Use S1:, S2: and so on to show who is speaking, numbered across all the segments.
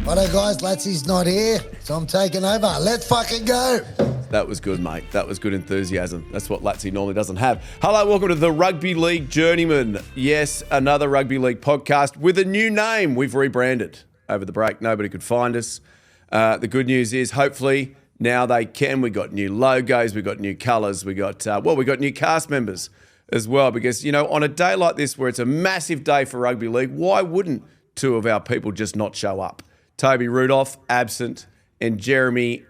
S1: Righto, guys, Latsy's not here, so I'm taking over. Let's fucking go.
S2: That was good, mate. That was good enthusiasm. That's what Latsy normally doesn't have. Hello, welcome to the Rugby League Journeymen. Yes, another Rugby League podcast with a new name. We've rebranded over the break. Nobody could find us. The good news is, hopefully, now they can. We got new logos, we got new colours, we got new cast members as well. Because, you know, on a day like this where it's a massive day for Rugby League, why wouldn't two of our people just not show up? Toby Rudolph, absent, and Jerry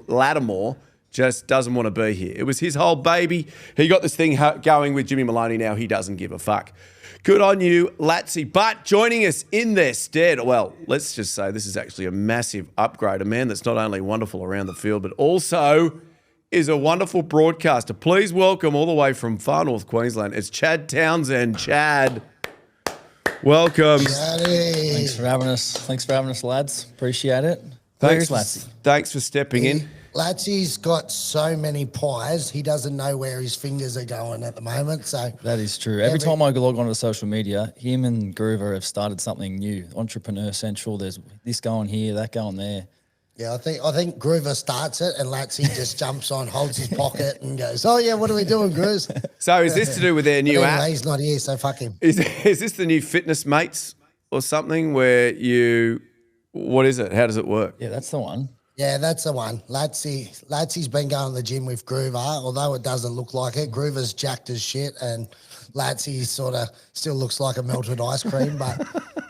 S2: Lattimore just doesn't want to be here. It was his whole baby. He got this thing going with Jimmy Maloney. Now he doesn't give a fuck. Good on you, Latsy. But joining us in their stead, well, let's just say this is actually a massive upgrade. A man that's not only wonderful around the field, but also is a wonderful broadcaster. Please welcome all the way from far north Queensland. It's Chad Townsend. Chad, welcome.
S1: Daddy.
S3: Thanks for having us. Thanks for having us, lads. Appreciate it.
S2: Thanks,
S3: Latsy.
S2: Thanks for stepping in.
S1: Latsy's got so many pies, he doesn't know where his fingers are going at the moment. So
S3: That is true. Every time I log onto social media, him and Groover have started something new. Entrepreneur Central. There's this going here, that going there.
S1: yeah, I think Groover starts it and Latsy just jumps on, holds his pocket and goes, "Oh yeah, what are we doing, Groos?"
S2: So is this to do with their new
S1: But
S2: app?
S1: anyway, he's not here, so fuck him.
S2: Is this the new Fitness Mates or something where what is it? How does it work?
S3: Yeah, that's the one.
S1: Yeah, that's the one. Latsy's been going to the gym with Groover, although it doesn't look like it. Groover's jacked as shit, and Latsy sort of still looks like a melted ice cream. But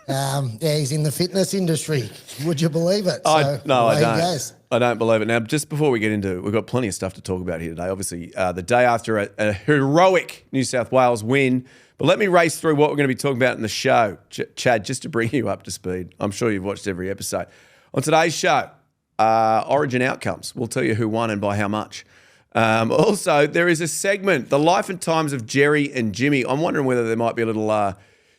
S1: yeah, he's in the fitness industry. Would you believe it?
S2: I
S1: away he
S2: don't.
S1: goes.
S2: I don't believe it. Now, just before we get into it, we've got plenty of stuff to talk about here today. Obviously, the day after a heroic New South Wales win. But let me race through what we're going to be talking about in the show, Chad, just to bring you up to speed. I'm sure you've watched every episode. On today's show, Origin outcomes. We'll tell you who won and by how much. Also, there is a segment, the life and times of Jerry and Jimmy. I'm wondering whether there might be a little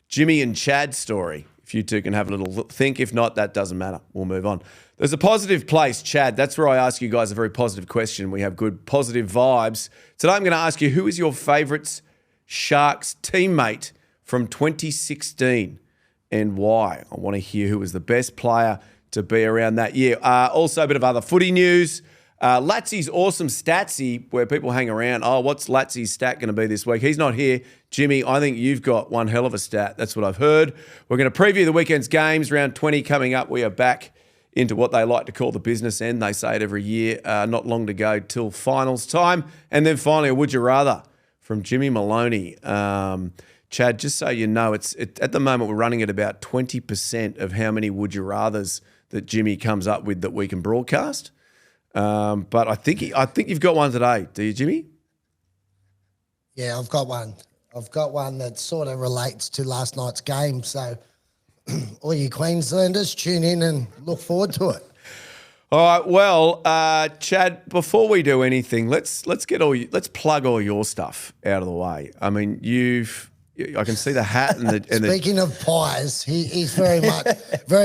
S2: Jimmy and Chad story. If you two can have a little think. If not, that doesn't matter. We'll move on. There's a positive place, Chad. That's where I ask you guys a very positive question. We have good positive vibes. Today I'm going to ask you, who is your favourite Sharks teammate from 2016 and why? I want to hear who was the best player to be around that year. Also, a bit of other footy news. Latsy's awesome statsy, where people hang around. Oh, what's Latsy's stat going to be this week? He's not here. Jimmy, I think you've got one hell of a stat. That's what I've heard. We're going to preview the weekend's games. Round 20 coming up. We are back into what they like to call the business end. They say it every year. Not long to go till finals time. And then finally, a would you rather from Jimmy Maloney. Chad, just so you know, at the moment we're running at about 20% of how many would you rathers that Jimmy comes up with that we can broadcast. But I think you've got one today. Do you, Jimmy?
S1: Yeah, I've got one. I've got one that sort of relates to last night's game. So all you Queenslanders, tune in and look forward to it.
S2: All right. Well, Chad, before we do anything, let's plug all your stuff out of the way. I mean, I can see the hat and the.
S1: Speaking of pies, he's very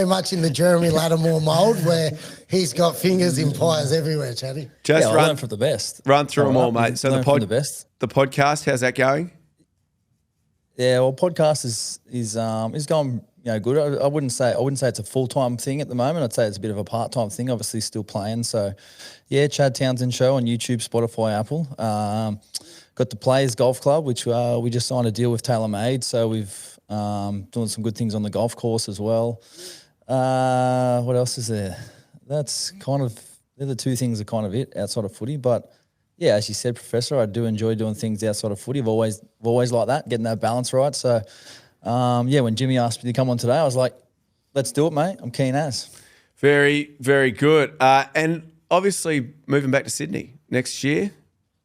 S1: much in the Jeremy Lattimore mould, where he's got fingers in pies everywhere, Chatty.
S2: Just
S3: I learn from the best.
S2: Run through them all, mate. So the podcast, how's that going?
S3: Yeah, well, podcast is going good. I wouldn't say it's a full-time thing at the moment. I'd say it's a bit of a part-time thing. Obviously, still playing. So, yeah, Chad Townsend Show on YouTube, Spotify, Apple. Got the Players Golf Club, which we just signed a deal with TaylorMade. So we've doing some good things on the golf course as well. What else is there? They're the two things that kind of it outside of footy. But yeah, as you said, Professor, I do enjoy doing things outside of footy. I've always liked that, getting that balance right. So yeah, when Jimmy asked me to come on today, I was like, let's do it, mate. I'm keen as.
S2: Very, very good. And obviously moving back to Sydney next year.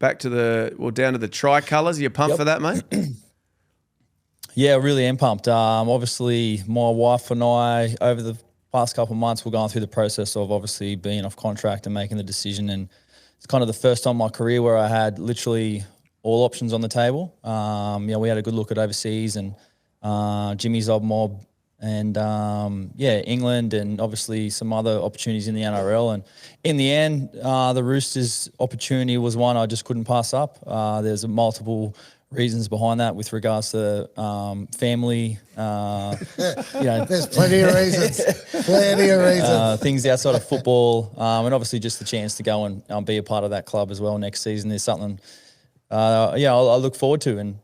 S2: Back to down to the tricolours. Are you pumped for that, mate?
S3: Yeah, I really am pumped. Obviously, my wife and I, over the past couple of months, we're going through the process of obviously being off contract and making the decision. And it's kind of the first time in my career where I had literally all options on the table. We had a good look at overseas and Jimmy's old mob and England and obviously some other opportunities in the NRL. And in the end, the Roosters opportunity was one I just couldn't pass up. There's multiple reasons behind that with regards to family,
S1: There's plenty of reasons.
S3: Things outside of football, and obviously just the chance to go and be a part of that club as well next season is something, I look forward to. And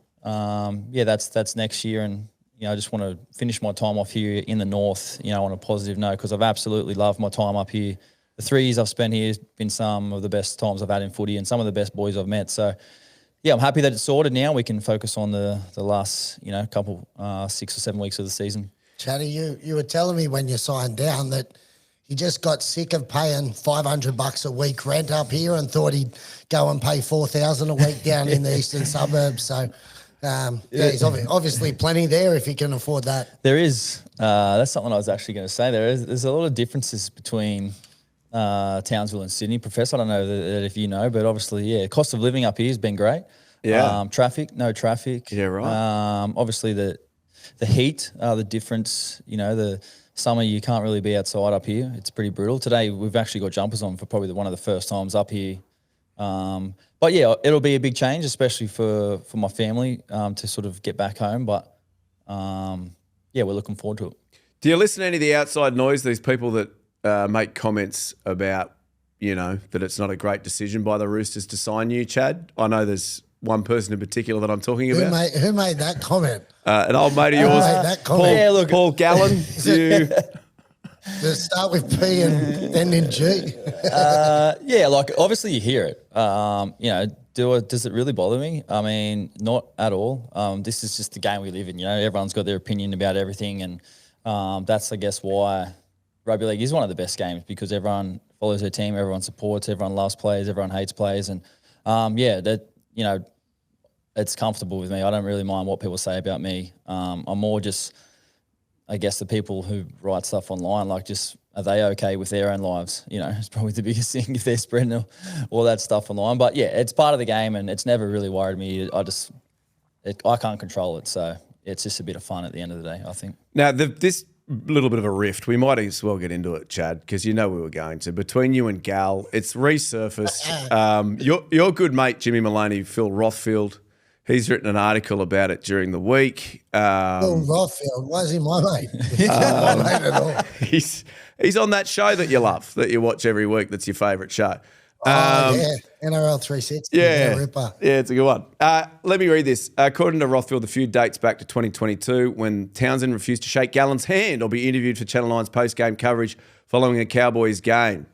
S3: that's next year. And I just want to finish my time off here in the north, on a positive note, because I've absolutely loved my time up here. The 3 years I've spent here has been some of the best times I've had in footy and some of the best boys I've met. So, I'm happy that it's sorted now. We can focus on the last, couple 6 or 7 weeks of the season.
S1: Chatty, you were telling me when you signed down that you just got sick of paying $500 a week rent up here and thought he'd go and pay $4,000 a week down in the eastern suburbs. So, there's obviously plenty there if you can afford that.
S3: There is. That's something I was actually going to say. There's a lot of differences between Townsville and Sydney. Professor, I don't know that if you know, but obviously, cost of living up here has been great.
S2: Yeah.
S3: Traffic, no traffic.
S2: Yeah, right.
S3: Obviously, the heat, the difference, the summer you can't really be outside up here. It's pretty brutal. Today, we've actually got jumpers on for probably one of the first times up here. But it'll be a big change, especially for my family to sort of get back home. But we're looking forward to it.
S2: Do you listen to any of the outside noise, these people that make comments about, that it's not a great decision by the Roosters to sign you, Chad? I know there's one person in particular that I'm talking about.
S1: Who made that comment?
S2: An old mate of yours, Paul Gallen.
S1: Does it start with P and end in G?
S3: Obviously you hear it. Does it really bother me? I mean, not at all. This is just the game we live in. Everyone's got their opinion about everything, and that's, I guess, why rugby league is one of the best games, because everyone follows their team, everyone supports, everyone loves players, everyone hates players, and it's comfortable with me. I don't really mind what people say about me. I'm more just, I guess, the people who write stuff online, are they okay with their own lives? It's probably the biggest thing if they're spreading all that stuff online. But it's part of the game, and it's never really worried me. I can't control it, so it's just a bit of fun at the end of the day, I think.
S2: Now, this little bit of a rift, we might as well get into it, Chad, because we were going to. Between you and Gal, it's resurfaced. Your good mate, Jimmy Maloney, Phil Rothfield, he's written an article about it during the week.
S1: Phil Rothfield, why is he my mate? He's not my mate at all.
S2: He's on that show that you love, that you watch every week, that's your favourite show.
S1: NRL 360. Ripper.
S2: Yeah, it's a good one. Let me read this. According to Rothfield, the feud dates back to 2022 when Townsend refused to shake Gallen's hand or be interviewed for Channel 9's post-game coverage following a Cowboys game.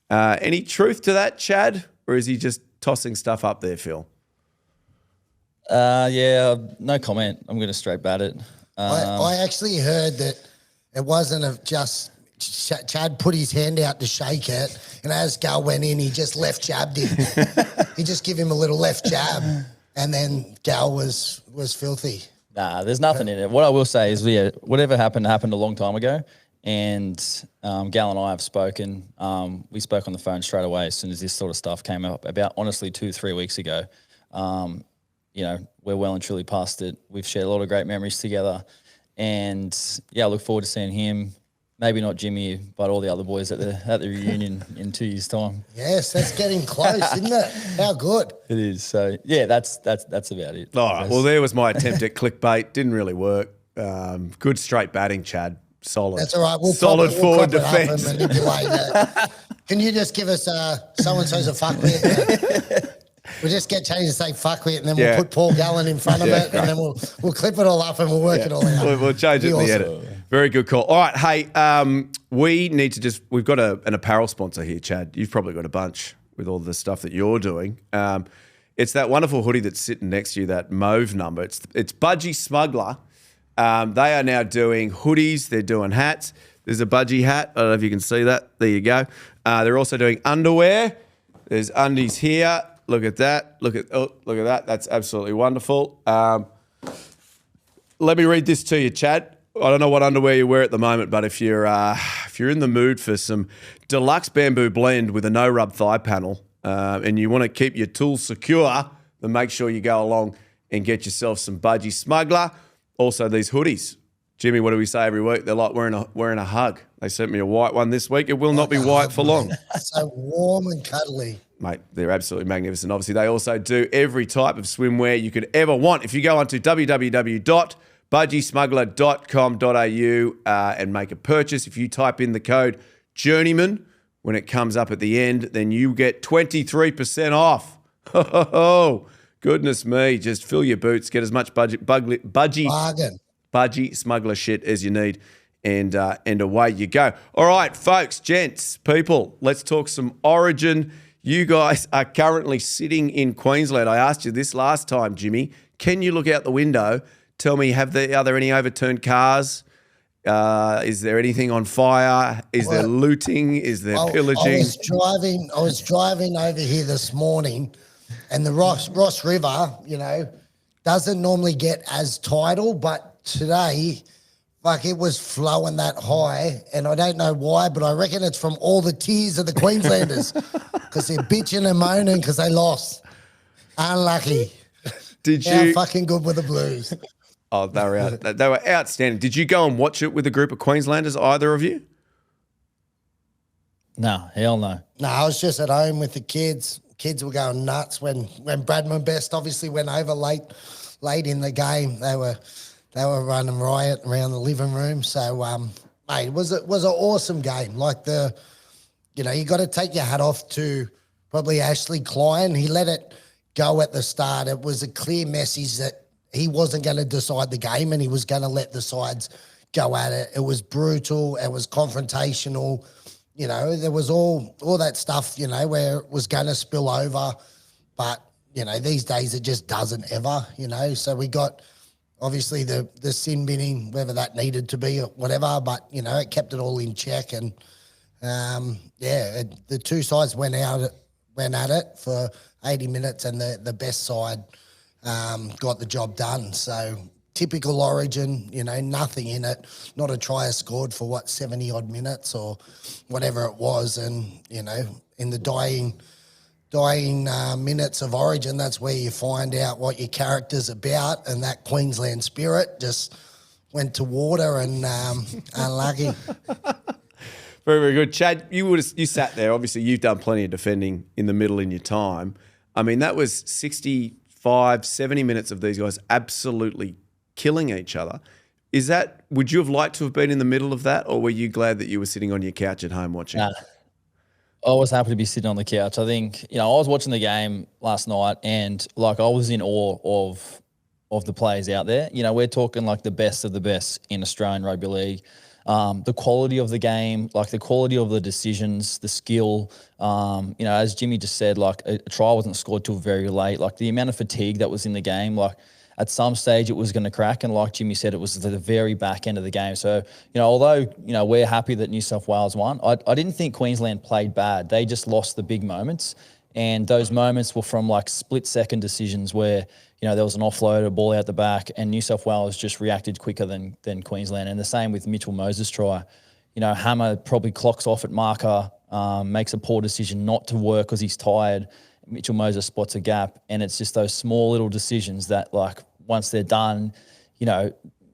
S2: Any truth to that, Chad? Or is he just tossing stuff up there, Phil?
S3: No comment. I'm going to straight bat it.
S1: I actually heard that it wasn't just Chad put his hand out to shake it, and as Gal went in, he just left jabbed him. He just give him a little left jab, and then Gal was filthy.
S3: Nah, there's nothing in it. What I will say is, whatever happened a long time ago, and Gal and I have spoken. We spoke on the phone straight away as soon as this sort of stuff came up, about honestly 2-3 weeks ago. We're well and truly past it. We've shared a lot of great memories together, and I look forward to seeing him. Maybe not Jimmy, but all the other boys at the reunion in 2 years' time.
S1: Yes, that's getting close, isn't it? How good.
S3: It is. So that's about it.
S2: All right. Well, there was my attempt at clickbait. Didn't really work. Good straight batting, Chad. Solid.
S1: That's all right.
S2: Solid forward defence.
S1: Can you just give us so-and-so's a fuckwit? We'll just get changed to say fuckwit, and then we'll put Paul Gallen in front of it, and then we'll clip it all up and we'll work it all out.
S2: We'll change it in the edit. Very good call. All right, hey, we need to we've got an apparel sponsor here, Chad. You've probably got a bunch with all the stuff that you're doing. It's that wonderful hoodie that's sitting next to you, that mauve number. It's Budgie Smuggler. They are now doing hoodies. They're doing hats. There's a Budgie hat. I don't know if you can see that. There you go. They're also doing underwear. There's undies here. Look at that. Look at that. That's absolutely wonderful. Let me read this to you, Chad. I don't know what underwear you wear at the moment, but if you're in the mood for some deluxe bamboo blend with a no-rub thigh panel, and you want to keep your tools secure, then make sure you go along and get yourself some Budgie Smuggler. Also, these hoodies. Jimmy, what do we say every week? They're like wearing a hug. They sent me a white one this week. It will not be white for long.
S1: So warm and cuddly.
S2: mate, they're absolutely magnificent. Obviously, they also do every type of swimwear you could ever want. If you go onto www.budgiesmuggler.com.au and make a purchase, if you type in the code Journeyman when it comes up at the end, then you get 23% off. Oh, goodness me. Just fill your boots, get as much
S1: Bargain.
S2: budgie smuggler shit as you need, and away you go. All right, folks, gents, people, let's talk some Origin. You guys are currently sitting in Queensland. I asked you this last time, Jimmy. Can you look out the window? Tell me, are there any overturned cars? Is there anything on fire? Is there looting? Is there pillaging?
S1: I was driving over here this morning, and the Ross River, doesn't normally get as tidal, but today, it was flowing that high, and I don't know why, but I reckon it's from all the tears of the Queenslanders because they're bitching and moaning because they lost. Unlucky.
S2: Did
S1: How
S2: you?
S1: fucking good were the Blues?
S2: Oh, they were outstanding. Did you go and watch it with a group of Queenslanders, either of you?
S3: No, hell no.
S1: No, I was just at home with the kids. Kids were going nuts when Bradman Best obviously went over late in the game. They were running riot around the living room. So, mate, it was an awesome game. You got to take your hat off to probably Ashley Klein. He let it go at the start. It was a clear message that he wasn't going to decide the game and he was going to let the sides go at it. It was brutal. It was confrontational. There was all that stuff, where it was going to spill over. But, these days it just doesn't ever, So we got obviously the sin binning, whether that needed to be or whatever, but, it kept it all in check. And, the two sides went at it for 80 minutes and the best side got the job done. So typical Origin, nothing in it, not a try scored for 70 odd minutes or whatever it was. And, in the dying minutes of Origin, that's where you find out what your character's about. And that Queensland spirit just went to water and unlucky.
S2: Very, very good. Chad, you sat there. Obviously, you've done plenty of defending in the middle in your time. I mean, that was 65, 70 minutes of these guys absolutely killing each other. Would you have liked to have been in the middle of that, or were you glad that you were sitting on your couch at home watching?
S3: Nah. I was happy to be sitting on the couch. I think, I was watching the game last night and I was in awe of the players out there. We're talking the best of the best in Australian rugby league. The quality of the game, the quality of the decisions, the skill, as Jimmy just said, a try wasn't scored till very late. The amount of fatigue that was in the game, at some stage it was going to crack. And like Jimmy said, it was the very back end of the game. So, although, we're happy that New South Wales won, I didn't think Queensland played bad. They just lost the big moments. And those moments were from split second decisions where, there was an offload, a ball out the back, and New South Wales just reacted quicker than Queensland. And the same with Mitch Moses' try. Hammer probably clocks off at marker, makes a poor decision not to work because he's tired. Mitchell Moses spots a gap, and it's just those small little decisions that, once they're done,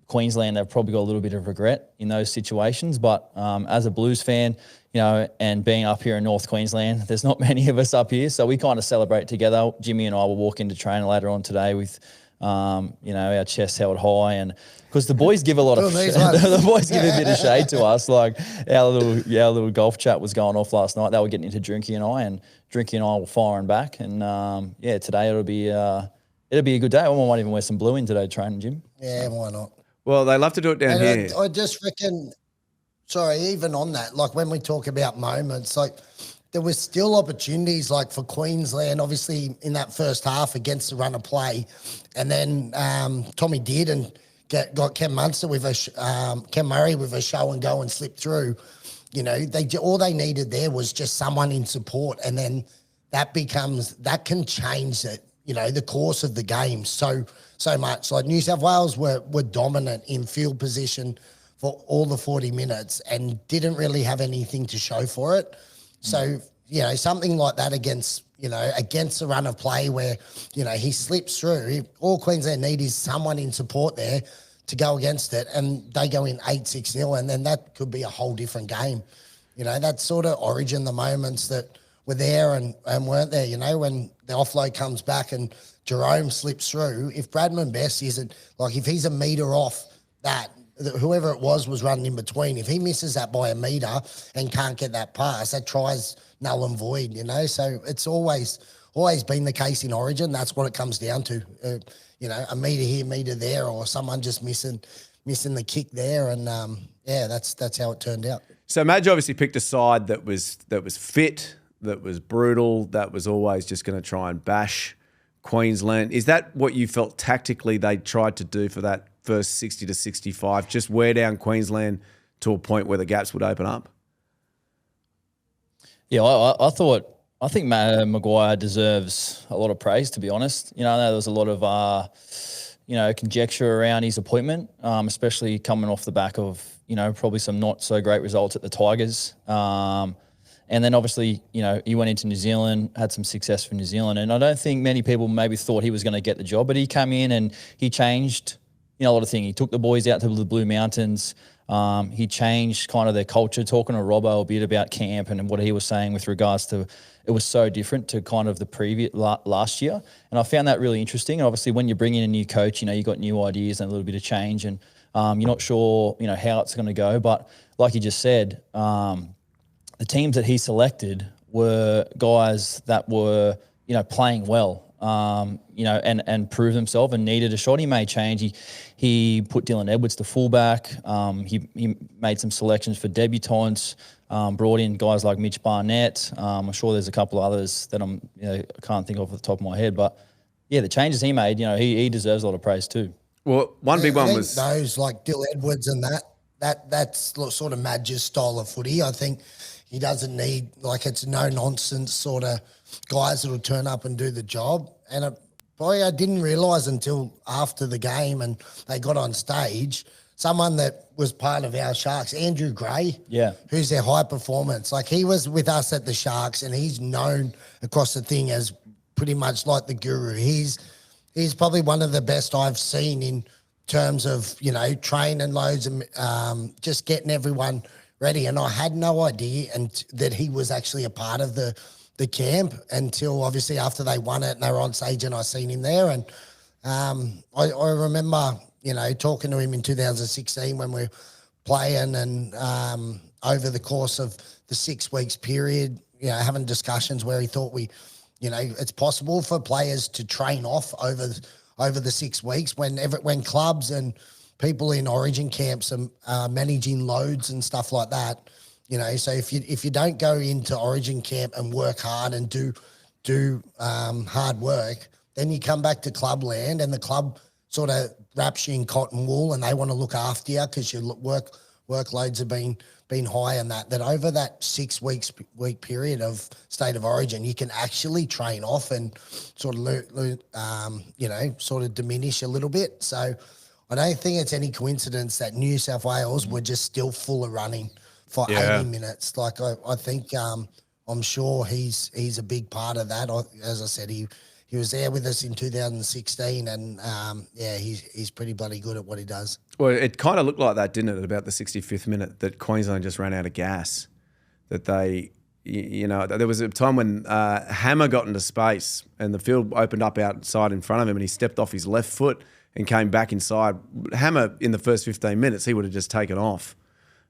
S3: Queensland, they've probably got a little bit of regret in those situations. But as a Blues fan, and being up here in North Queensland, there's not many of us up here, so we kind of celebrate together. Jimmy and I will walk into training later on today with, our chests held high, and because the boys give a lot of the boys give a bit of shade to us. Our little golf chat was going off last night. They were getting into Drinky and I were firing back, and today it'll be a good day. I might even wear some blue in today training, Jim.
S1: Yeah, why not?
S2: Well, they love to do it down here.
S1: I just reckon. Sorry, even on that, when we talk about moments, there was still opportunities for Queensland, obviously in that first half against the run of play, and then Tommy did and got Ken Munster with Ken Murray with a show and go and slip through. All they needed there was just someone in support, and then that can change it. The course of the game so much. New South Wales were dominant in field position for all the 40 minutes and didn't really have anything to show for it. So, something like that against the run of play where, he slips through, all Queensland need is someone in support there to go against it, and they go in 8-6-0, and then that could be a whole different game. That's sort of Origin, the moments that were there and weren't there. When the offload comes back and Jerome slips through, if Bradman Best isn't, like if he's a metre off that, whoever it was running in between, if he misses that by a metre and can't get that pass, that tries null and void, So it's always been the case in Origin. That's what it comes down to, a metre here, metre there, or someone just missing the kick there. And, that's how it turned out.
S2: So Madge obviously picked a side that was fit, that was brutal, that was always just going to try and bash Queensland. Is that what you felt tactically they tried to do for that first 60 to 65, just wear down Queensland to a point where the gaps would open up?
S3: Yeah, I think Matt Maguire deserves a lot of praise, to be honest. I know there was a lot of, conjecture around his appointment, especially coming off the back of, probably some not so great results at the Tigers. And then obviously, he went into New Zealand, had some success for New Zealand. And I don't think many people maybe thought he was going to get the job, but he came in and he changed, a lot of things. He took the boys out to the Blue Mountains. He changed kind of their culture, talking to Robbo a bit about camp and what he was saying with regards to it was so different to kind of the previous last year. And I found that really interesting. And obviously when you bring in a new coach, you got new ideas and a little bit of change and you're not sure, how it's going to go. But like you just said, the teams that he selected were guys that were, playing well, and proved themselves and needed a shot. He made change. He put Dylan Edwards to fullback. He made some selections for debutants, brought in guys like Mitch Barnett. I'm sure there's a couple others that I can't think of off the top of my head. But, yeah, the changes he made, he deserves a lot of praise too.
S2: Well, one big one was
S1: those like Dylan Edwards and that's sort of Madge's style of footy. I think he doesn't need, it's no-nonsense sort of guys that will turn up and do the job. And I didn't realise until after the game and they got on stage, someone that was part of our Sharks, Andrew Gray, who's their high performance. He was with us at the Sharks and he's known across the thing as pretty much like the guru. He's probably one of the best I've seen in terms of, training loads and just getting everyone ready. And I had no idea that he was actually a part of the camp until obviously after they won it and they were on stage and I seen him there. And I remember, talking to him in 2016 when we were playing and over the course of the 6 weeks period, having discussions where he thought it's possible for players to train off over the 6 weeks when clubs and people in Origin camps are managing loads and stuff like that. So if you don't go into Origin camp and work hard and do hard work, then you come back to clubland and the club sort of wraps you in cotton wool and they want to look after you because your workloads have been high and that over that 6 week period of State of Origin, you can actually train off and sort of sort of diminish a little bit. So I don't think it's any coincidence that New South Wales were just still full of running for 80 minutes. I think I'm sure he's a big part of that. As I said, he was there with us in 2016 and he's pretty bloody good at what he does.
S2: Well, it kind of looked like that, didn't it, at about the 65th minute that Queensland just ran out of gas, that they, there was a time when Hammer got into space and the field opened up outside in front of him and he stepped off his left foot and came back inside. Hammer, in the first 15 minutes, he would have just taken off.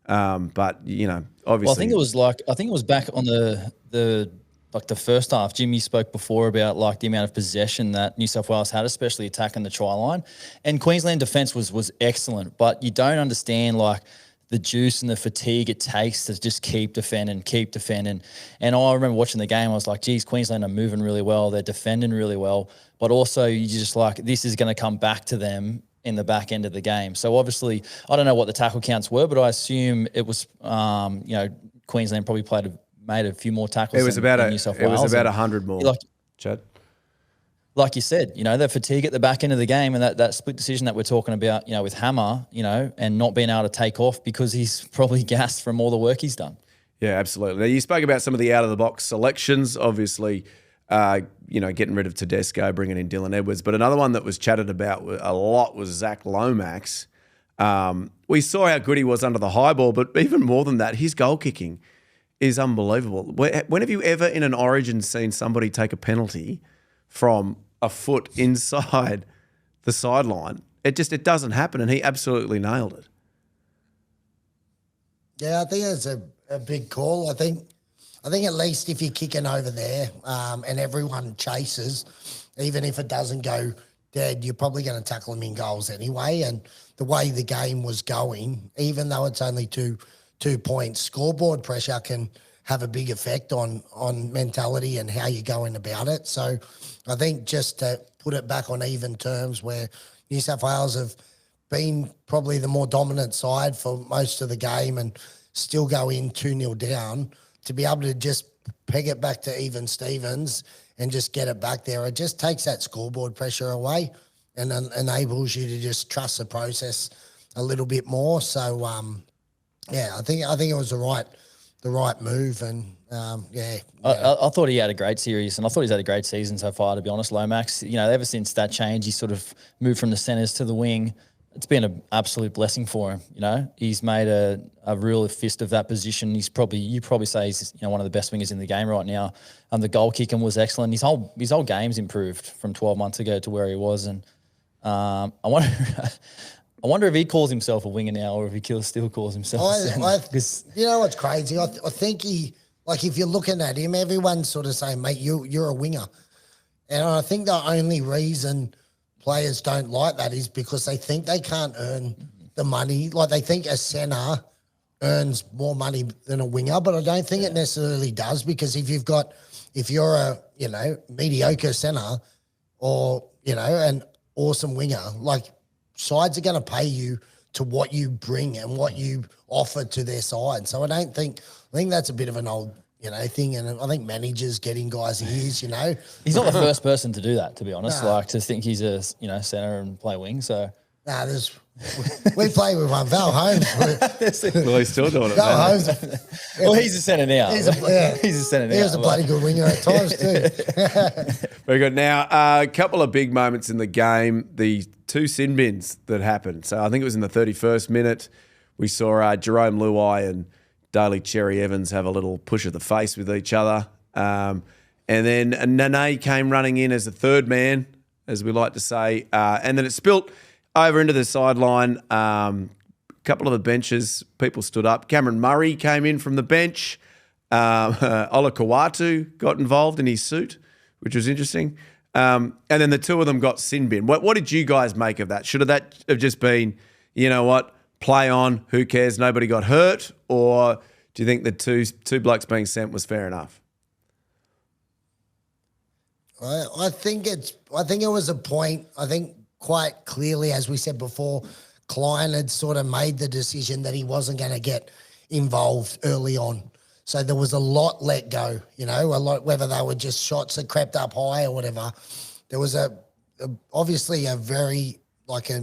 S2: But, obviously.
S3: Well, I think it was back on the first half. Jimmy spoke before about the amount of possession that New South Wales had, especially attacking the try line. And Queensland defence was excellent, but you don't understand the juice and the fatigue it takes to just keep defending. And I remember watching the game, I was like, geez, Queensland are moving really well. They're defending really well. But also you just this is going to come back to them in the back end of the game. So obviously, I don't know what the tackle counts were, but I assume it was, Queensland probably made a few more tackles.
S2: It was about
S3: New South Wales.
S2: It was about 100 more, Chad.
S3: Like you said, the fatigue at the back end of the game and that split decision that we're talking about, with Hammer, and not being able to take off because he's probably gassed from all the work he's done.
S2: Yeah, absolutely. Now, you spoke about some of the out-of-the-box selections, obviously, getting rid of Tedesco, bringing in Dylan Edwards. But another one that was chatted about a lot was Zach Lomax. We saw how good he was under the high ball, but even more than that, his goal kicking. is unbelievable. When have you ever in an Origin seen somebody take a penalty from a foot inside the sideline? It doesn't happen, and he absolutely nailed it.
S1: Yeah, I think it's a big call. I think at least if you're kicking over there and everyone chases, even if it doesn't go dead, you're probably going to tackle them in goals anyway. And the way the game was going, even though it's only two points, scoreboard pressure can have a big effect on mentality and how you're going about it. So I think just to put it back on even terms where New South Wales have been probably the more dominant side for most of the game and still go in 2-0 down, to be able to just peg it back to even Stevens and just get it back there, it just takes that scoreboard pressure away and enables you to just trust the process a little bit more. So, I think it was the right move, and
S3: I thought he had a great series, and I thought he's had a great season so far, to be honest. Lomax, ever since that change, he sort of moved from the centres to the wing. It's been an absolute blessing for him. He's made a real fist of that position. You probably say he's one of the best wingers in the game right now. The goal kicking was excellent. His whole game's improved from 12 months ago to where he was, and I wonder if he calls himself a winger now, or if he still calls himself a centre.
S1: You know what's crazy? I think if you're looking at him, everyone's sort of saying, mate, you're a winger. And I think the only reason players don't like that is because they think they can't earn the money. Like, they think a centre earns more money than a winger, but I don't think it necessarily does, because if you're a, mediocre centre or, an awesome winger, like, sides are going to pay you to what you bring and what you offer to their side. So I think that's a bit of an old, thing. And I think managers getting guys' ears,
S3: He's not the first person to do that, to be honest, to think he's a, centre and play wing. So
S1: we play with one. Val Holmes.
S2: Well, he's still doing it.
S1: Val Holmes.
S3: Well, he's a centre now. He's a centre now.
S1: He was a bloody good winger at times too.
S2: Very good. Now, a couple of big moments in the game. The 2 sin bins that happened. So I think it was in the 31st minute. We saw Jerome Luai and Daly Cherry Evans have a little push of the face with each other. And then Nene came running in as a third man, as we like to say. And then it spilt over into the sideline. A couple of the benches, people stood up. Cameron Murray came in from the bench. Ola Kawatu got involved in his suit, which was interesting. And then the two of them got sin bin. What did you guys make of that? Should that have just been, play on, who cares, nobody got hurt? Or do you think the two blokes being sent was fair enough?
S1: I think it was a point. I think quite clearly, as we said before, Klein had sort of made the decision that he wasn't going to get involved early on. So there was a lot let go, a lot, whether they were just shots that crept up high or whatever. There was obviously a very a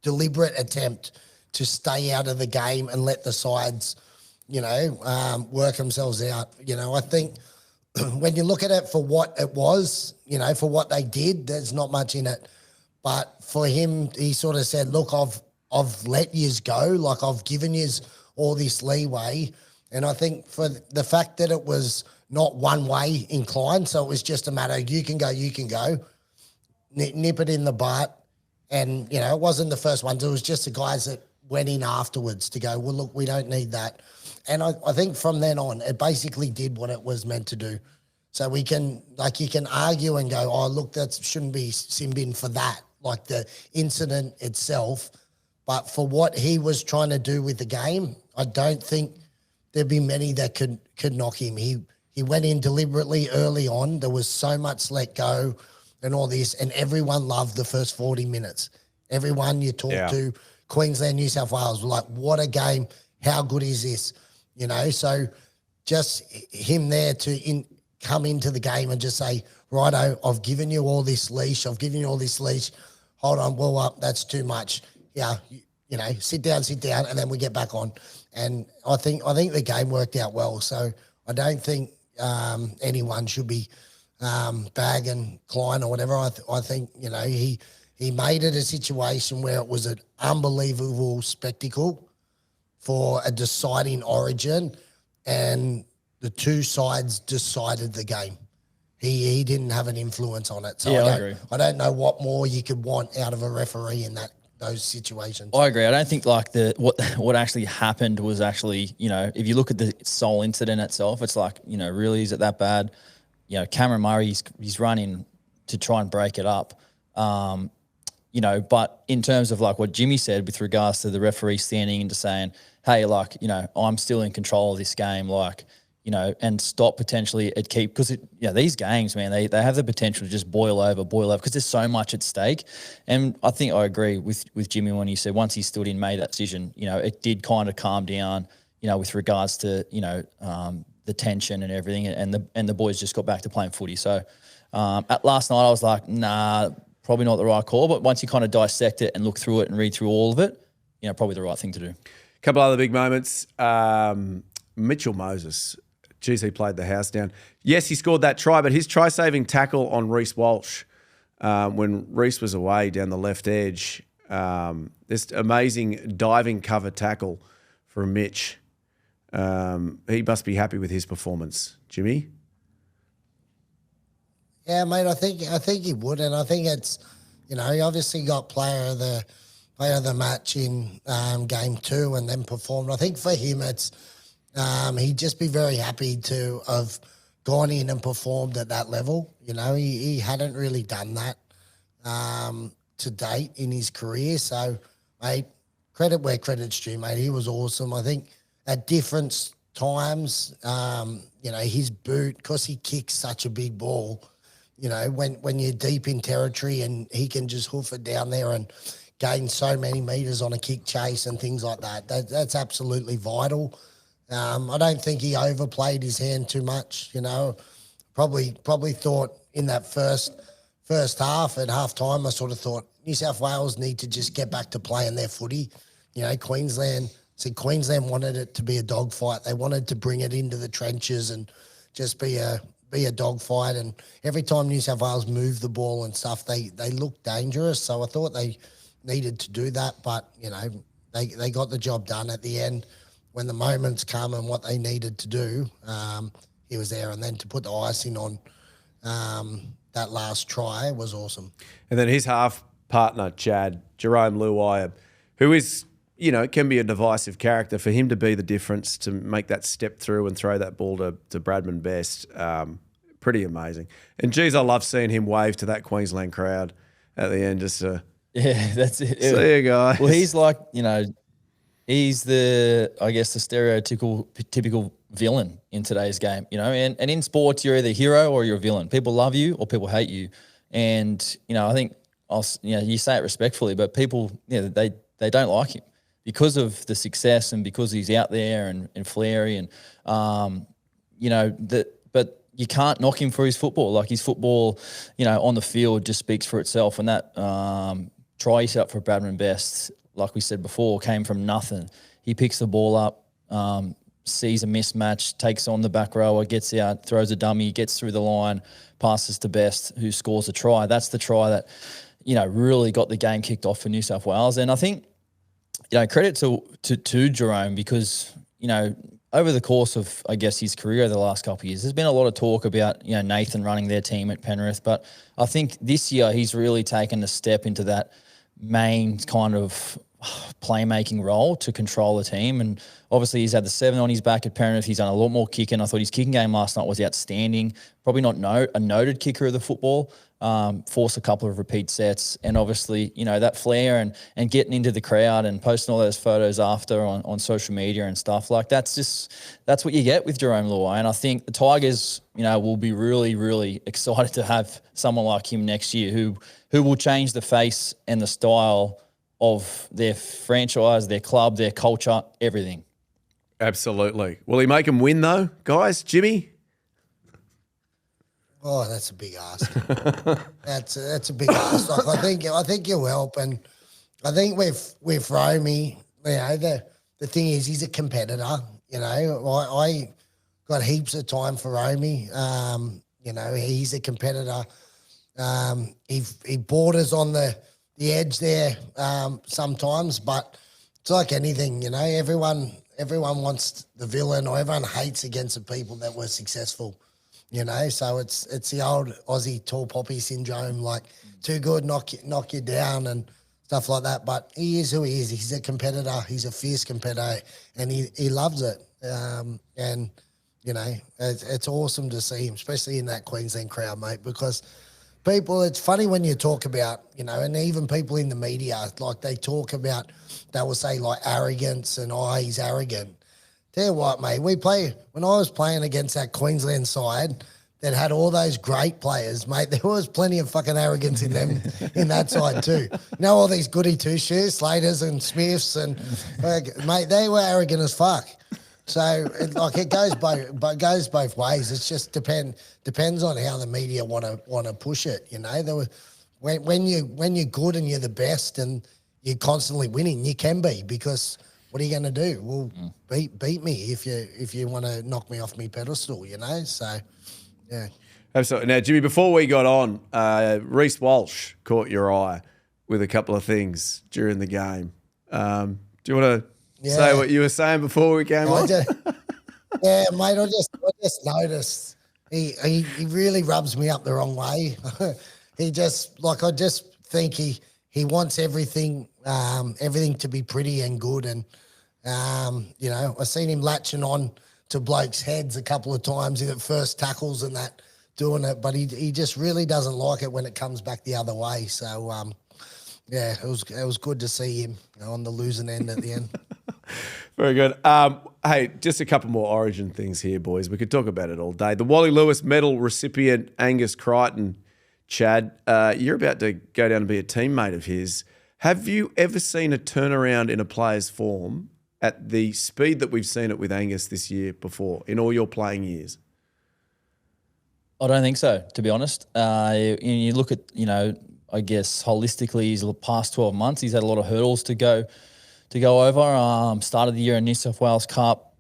S1: deliberate attempt to stay out of the game and let the sides, work themselves out. I think when you look at it for what it was, for what they did, there's not much in it. But for him, he sort of said, look, I've let yous go. Like, I've given yous all this leeway. And I think for the fact that it was not one way inclined, so it was just a matter, you can go, nip it in the butt. And, it wasn't the first ones. It was just the guys that went in afterwards to go, well, look, we don't need that. And I think from then on, it basically did what it was meant to do. So we can, you can argue and go, oh, look, that shouldn't be sin bin for that, like the incident itself. But for what he was trying to do with the game, I don't think there'd be many that could knock him. He went in deliberately early on. There was so much let go and all this, and everyone loved the first 40 minutes. Everyone you talk to, Queensland, New South Wales, were like, what a game. How good is this? So just him there to come into the game and just say, righto, I've given you all this leash. Hold on, well, that's too much. Yeah, sit down, and then we get back on. And I think the game worked out well. So I don't think anyone should be bagging Klein or whatever. I think, he made it a situation where it was an unbelievable spectacle for a deciding Origin. and the two sides decided the game. He didn't have an influence on it. So
S3: Yeah, I agree.
S1: I don't know what more you could want out of a referee in those situations.
S3: I agree. I don't think like what actually happened was actually, if you look at the sole incident itself, it's like, really, is it that bad? Cameron Murray, he's running to try and break it up. But in terms of like what Jimmy said with regards to the referee standing into saying, hey, like, I'm still in control of this game, like, and stop potentially at keep, because these games, man, they have the potential to just boil over because there's so much at stake. And I think I agree with Jimmy when he said once he stood in, made that decision, it did kind of calm down, with regards to, the tension and everything, and the boys just got back to playing footy. So at last night I was like, nah, probably not the right call. But once you kind of dissect it and look through it and read through all of it, probably the right thing to do.
S2: A couple other big moments. Mitchell Moses. Geez, he played the house down. Yes, he scored that try, but his try-saving tackle on Reece Walsh when Reece was away down the left edge, this amazing diving cover tackle from Mitch. He must be happy with his performance. Jimmy?
S1: Yeah, mate, I think he would, and I think it's, he obviously got player of the match in game 2 and then performed. I think for him it's he'd just be very happy to have gone in and performed at that level. He hadn't really done that to date in his career. So, mate, credit where credit's due, mate. He was awesome. I think at different times, his boot, because he kicks such a big ball, when you're deep in territory and he can just hoof it down there and gain so many meters on a kick chase and things like that, that's absolutely vital. I don't think he overplayed his hand too much, Probably thought in that first half, at half time, I sort of thought New South Wales need to just get back to playing their footy. Queensland wanted it to be a dogfight. They wanted to bring it into the trenches and just be a dogfight. And every time New South Wales moved the ball and stuff, they looked dangerous. So I thought they needed to do that, but they got the job done at the end. When the moments come and what they needed to do, he was there. And then to put the icing on that last try was awesome.
S2: And then his half partner, Chad, Jerome Luai, who is, can be a divisive character, for him to be the difference, to make that step through and throw that ball to Bradman Best, pretty amazing. And, geez, I love seeing him wave to that Queensland crowd at the end just to
S3: that's it.
S2: See you guys.
S3: Well, he's like, he's the typical villain in today's game, and in sports, you're either a hero or you're a villain. People love you or people hate you. And, I think, you say it respectfully, but people, they don't like him because of the success and because he's out there and flary and, but you can't knock him for his football. Like his football, on the field just speaks for itself. And that try he set up for Bradman Best, like we said before, came from nothing. He picks the ball up, sees a mismatch, takes on the back rower, gets out, throws a dummy, gets through the line, passes to Best, who scores a try. That's the try that, really got the game kicked off for New South Wales. And I think, credit to Jerome, because, over the course of, I guess, his career the last couple of years, there's been a lot of talk about, Nathan running their team at Penrith. But I think this year he's really taken a step into that main kind of playmaking role to control the team. And obviously he's had the 7 on his back at Penrith. He's done a lot more kicking. I thought his kicking game last night was outstanding. Probably not a noted kicker of the football. Forced a couple of repeat sets, and obviously, that flair and getting into the crowd and posting all those photos after on social media and stuff like that's what you get with Jerome Luai. And I think the Tigers, will be really, really excited to have someone like him next year who will change the face and the style of their franchise, their club, their culture, everything.
S2: Absolutely. Will he make them win though, guys? Jimmy?
S1: Oh, that's a big ask. That's a big ask. Like, I think he'll help, and I think with Romy, the thing is he's a competitor. I got heaps of time for Romy. He's a competitor. He borders on the edge there sometimes, but it's like anything. Everyone everyone wants the villain, or everyone hates against the people that were successful. So it's the old Aussie tall poppy syndrome, like too good, knock you down and stuff like that. But he is who he is. He's a competitor. He's a fierce competitor, and he loves it. And it's awesome to see him, especially in that Queensland crowd, mate, because people, it's funny when you talk about, and even people in the media, like they will say like arrogance and, he's arrogant. Tell you what, mate, when I was playing against that Queensland side that had all those great players, mate, there was plenty of fucking arrogance in them, in that side too. All these goody two-shoes, Slaters and Smiths, and mate, they were arrogant as fuck. So it goes both ways. It's just depends on how the media want to push it. When you're good and you're the best and you're constantly winning, you can be, because what are you going to do? Well, beat me if you want to knock me off my pedestal. So yeah.
S2: Absolutely. Now, Jimmy, before we got on, Reece Walsh caught your eye with a couple of things during the game. Do you want to say what you were saying before we came on?
S1: Mate, I just noticed he really rubs me up the wrong way. I just think he wants everything to be pretty and good. And, I've seen him latching on to blokes' heads a couple of times in the first tackles and that, doing it. But he just really doesn't like it when it comes back the other way. So, it was good to see him on the losing end at the end.
S2: Very good. Hey, just a couple more Origin things here, boys. We could talk about it all day. The Wally Lewis medal recipient, Angus Crichton, Chad, you're about to go down and be a teammate of his. Have you ever seen a turnaround in a player's form at the speed that we've seen it with Angus this year before, in all your playing years?
S3: I don't think so, to be honest. You look at, I guess holistically, his past 12 months, he's had a lot of hurdles to go over. Start of the year in New South Wales Cup,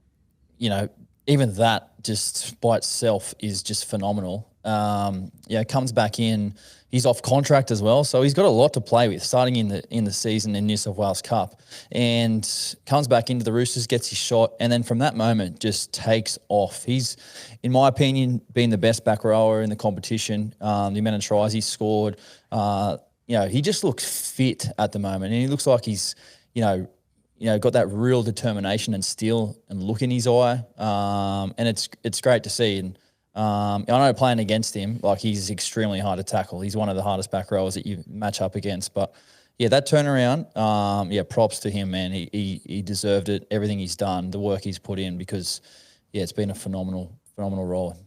S3: even that just by itself is just phenomenal. Comes back in. He's off contract as well, so he's got a lot to play with starting in the season in New South Wales Cup, and comes back into the Roosters, gets his shot, and then from that moment just takes off. He's, in my opinion, been the best back rower in the competition. The amount of tries he scored, he just looks fit at the moment, and he looks like he's, got that real determination and steel and look in his eye, and it's great to see. And I know playing against him, like, he's extremely hard to tackle. He's one of the hardest back rowers that you match up against. But yeah, that turnaround, props to him, man. He deserved it. Everything he's done, the work he's put in, because it's been a phenomenal role.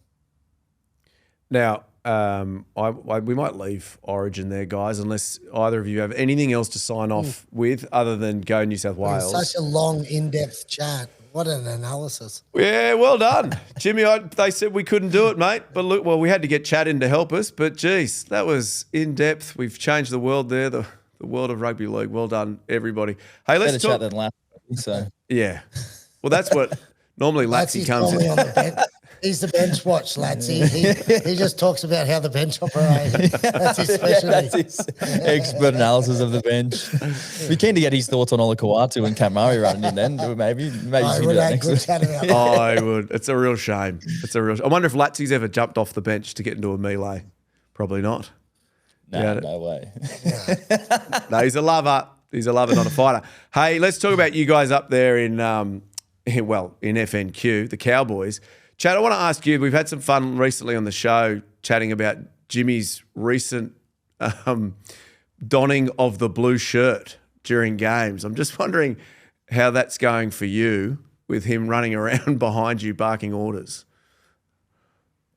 S2: Now, we might leave Origin there, guys, unless either of you have anything else to sign off with other than go New South Wales.
S1: Such a long, in-depth chat. What an analysis.
S2: Yeah, well done. Jimmy, they said we couldn't do it, mate. But look, we had to get Chad in to help us. But, geez, that was in-depth. We've changed the world there, the world of rugby league. Well done, everybody. Hey, let's talk.
S3: Better chat than last week, so.
S2: Yeah. Well, that's what normally Latsy comes in.
S1: On the bench. He's the bench watch, lads. He just talks about how the bench operates. That's his specialty.
S3: That's his expert analysis of the bench. Be keen to get his thoughts on Ola Kawatu and Cam Murray running in then. Maybe
S1: I would have good chat about that.
S2: I would. It's a real shame. I wonder if Latsy's ever jumped off the bench to get into a melee. Probably not.
S3: No way.
S2: No, he's a lover. He's a lover, not a fighter. Hey, let's talk about you guys up there in FNQ, the Cowboys. Chad, I want to ask you, we've had some fun recently on the show chatting about Jimmy's recent donning of the blue shirt during games. I'm just wondering how that's going for you with him running around behind you barking orders.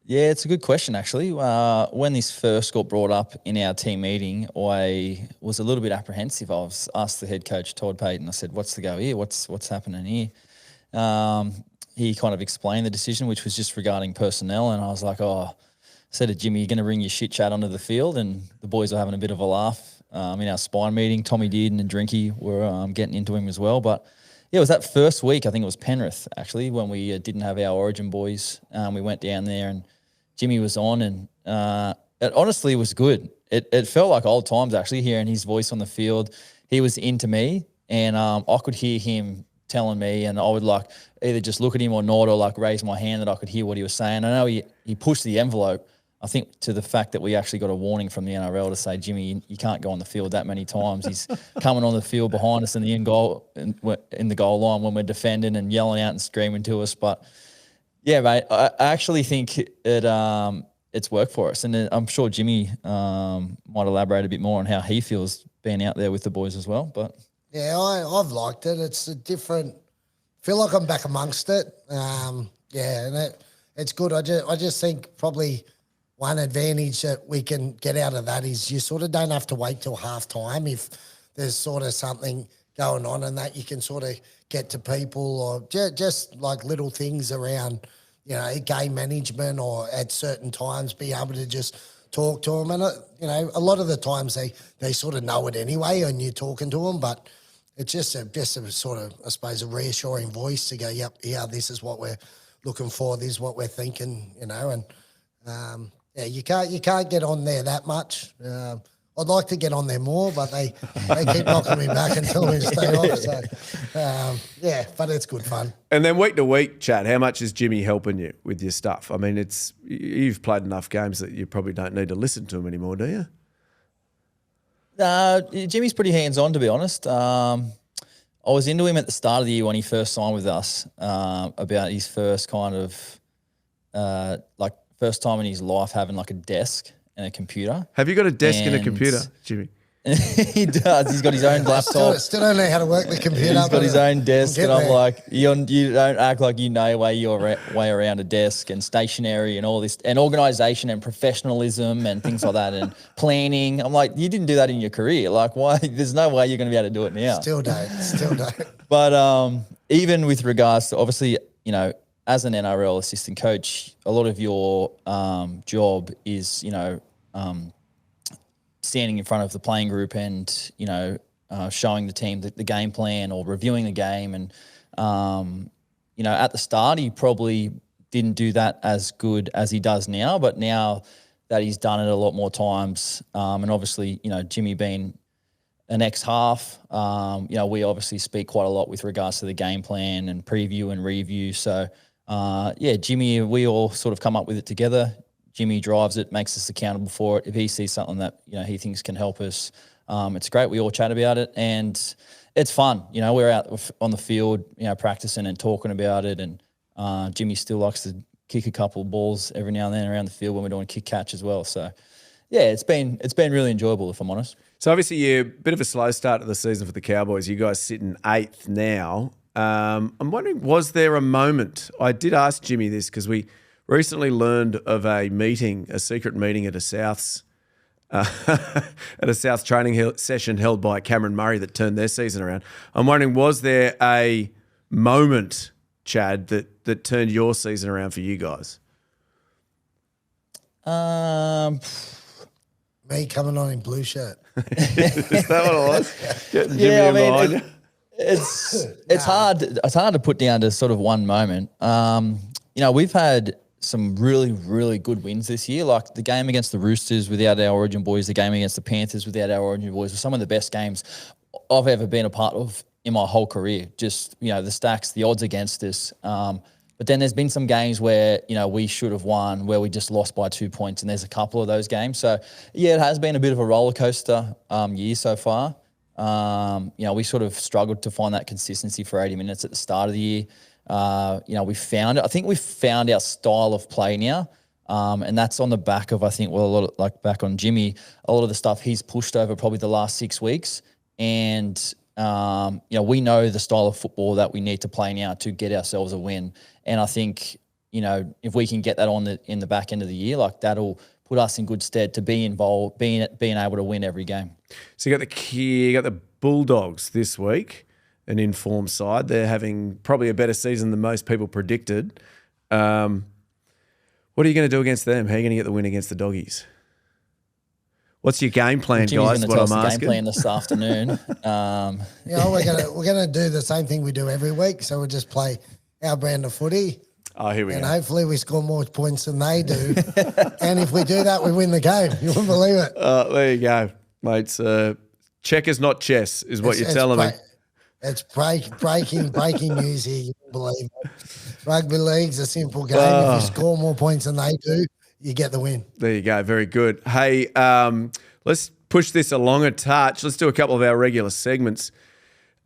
S3: Yeah, it's a good question, actually. When this first got brought up in our team meeting, I was a little bit apprehensive. I asked the head coach, Todd Payton, I said, what's the go here? What's happening here? He kind of explained the decision, which was just regarding personnel. And I was like, I said to Jimmy, you're going to bring your shit chat onto the field. And the boys were having a bit of a laugh in our spine meeting. Tommy Dearden and Drinky were getting into him as well. But yeah, it was that first week, I think it was Penrith, actually, when we didn't have our Origin boys. We went down there and Jimmy was on, and it honestly was good. It felt like old times, actually, hearing his voice on the field. He was into me, and I could hear him telling me, and I would like either just look at him or nod or like raise my hand that I could hear what he was saying. I know he pushed the envelope, I think, to the fact that we actually got a warning from the NRL to say, Jimmy, you can't go on the field that many times. He's coming on the field behind us in the in the goal line when we're defending and yelling out and screaming to us. But yeah, mate, I actually think it's worked for us, and I'm sure Jimmy might elaborate a bit more on how he feels being out there with the boys as well. But
S1: yeah, I've liked it. It's a different. Feel like I'm back amongst it. And it's good. I just think probably one advantage that we can get out of that is you sort of don't have to wait till half time if there's sort of something going on, and that you can sort of get to people or just like little things around, game management, or at certain times be able to just talk to them. And, a lot of the times they sort of know it anyway and you're talking to them, but it's just a sort of, I suppose, a reassuring voice to go, yep, yeah, this is what we're looking for, this is what we're thinking, and you can't get on there that much. I'd like to get on there more, but they keep knocking me back and telling me to stay off. So, but it's good fun.
S2: And then week to week, Chad, how much is Jimmy helping you with your stuff? I mean, you've played enough games that you probably don't need to listen to him anymore, do you?
S3: Jimmy's pretty hands-on, to be honest. I was into him at the start of the year when he first signed with us, about his first kind of first time in his life having like a desk and a computer.
S2: Have you got a desk and a computer, Jimmy?
S3: He does. He's got his own laptop.
S1: Still don't know how to work the computer.
S3: He's got his own desk, and I'm like, you don't act like you know your way around a desk and stationery and all this, and organisation and professionalism and things like that, and planning. I'm like, you didn't do that in your career. Like, why? There's no way you're going to be able to do it now.
S1: Still don't.
S3: But even with regards to, obviously, as an NRL assistant coach, a lot of your job is, standing in front of the playing group and, showing the team the game plan or reviewing the game. And, at the start, he probably didn't do that as good as he does now. But now that he's done it a lot more times, and obviously, Jimmy being an ex-half, we obviously speak quite a lot with regards to the game plan and preview and review. So, Jimmy, we all sort of come up with it together. Jimmy drives it, makes us accountable for it. If he sees something that, he thinks can help us, it's great. We all chat about it, and it's fun. We're out on the field, practicing and talking about it. And Jimmy still likes to kick a couple of balls every now and then around the field when we're doing kick catch as well. So, it's been really enjoyable, if I'm honest.
S2: So obviously you're a bit of a slow start to the season for the Cowboys. You guys sitting 8th now. I'm wondering, was there a moment? I did ask Jimmy this because we recently learned of a secret meeting at a Souths training session held by Cameron Murray that turned their season around. I'm wondering, was there a moment, Chad, that turned your season around for you guys?
S1: Me coming on in blue shirt.
S2: Is that what it was? Getting Jimmy in behind you?
S3: It's hard. It's hard to put down to sort of one moment. We've had some really, really good wins this year. Like the game against the Roosters without our Origin boys, the game against the Panthers without our Origin boys were some of the best games I've ever been a part of in my whole career. Just, the stacks, the odds against us. But then there's been some games where, we should have won, where we just lost by 2 points, and there's a couple of those games. So, it has been a bit of a roller coaster year so far. We sort of struggled to find that consistency for 80 minutes at the start of the year. We found it. I think we've found our style of play now. And that's on the back of, back on Jimmy, a lot of the stuff he's pushed over probably the last 6 weeks. And, we know the style of football that we need to play now to get ourselves a win. And I think, if we can get that in the back end of the year, that'll put us in good stead to be involved, being able to win every game. So
S2: you got the Bulldogs this week, an informed side. They're having probably a better season than most people predicted. What are you going to do against them? How are you going to get the win against the Doggies? What's your game plan, guys? What I'm asking.
S3: Game plan this afternoon.
S1: We're gonna do the same thing we do every week. So we'll just play our brand of footy.
S2: Oh, here we go.
S1: And hopefully we score more points than they do. And if we do that, we win the game. You wouldn't believe it.
S2: There you go, mates. Checkers, not chess, is what you're telling me.
S1: It's breaking news here. You won't believe it. Rugby league's a simple game. If you score more points than they do, you get the win.
S2: There you go. Very good. Hey, let's push this along a touch. Let's do a couple of our regular segments.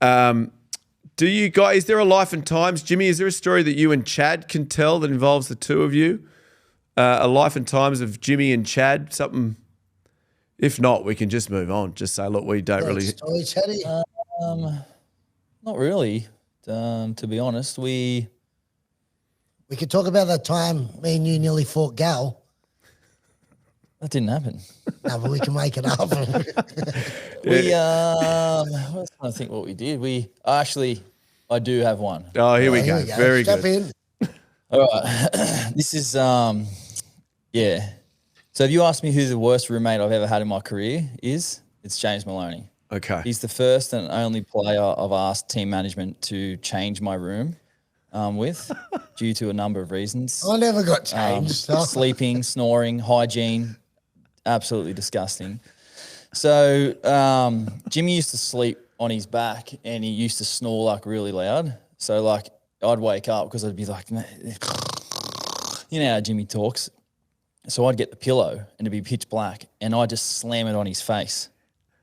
S2: Do you guys, is there a life and times? Jimmy, is there a story that you and Chad can tell that involves the two of you? A life and times of Jimmy and Chad? Something? If not, we can just move on. Just say, look, we don't really.
S1: Story, Chatty?
S3: Not really, to be honest. We
S1: We could talk about that time me and you nearly fought Gal.
S3: That didn't happen.
S1: No, but we can make it up.
S3: I was trying to think what we did. I do have one.
S2: Oh, here we go. Very
S1: Step
S2: good.
S1: in.
S3: All right. This is, yeah. So if you ask me who the worst roommate I've ever had in my career is, it's James Maloney.
S2: Okay.
S3: He's the first and only player I've asked team management to change my room with due to a number of reasons.
S1: I never got changed.
S3: Sleeping, snoring, hygiene, absolutely disgusting. So Jimmy used to sleep on his back and he used to snore like really loud. So like I'd wake up because I'd be like, you know how Jimmy talks. So I'd get the pillow and it'd be pitch black and I'd just slam it on his face.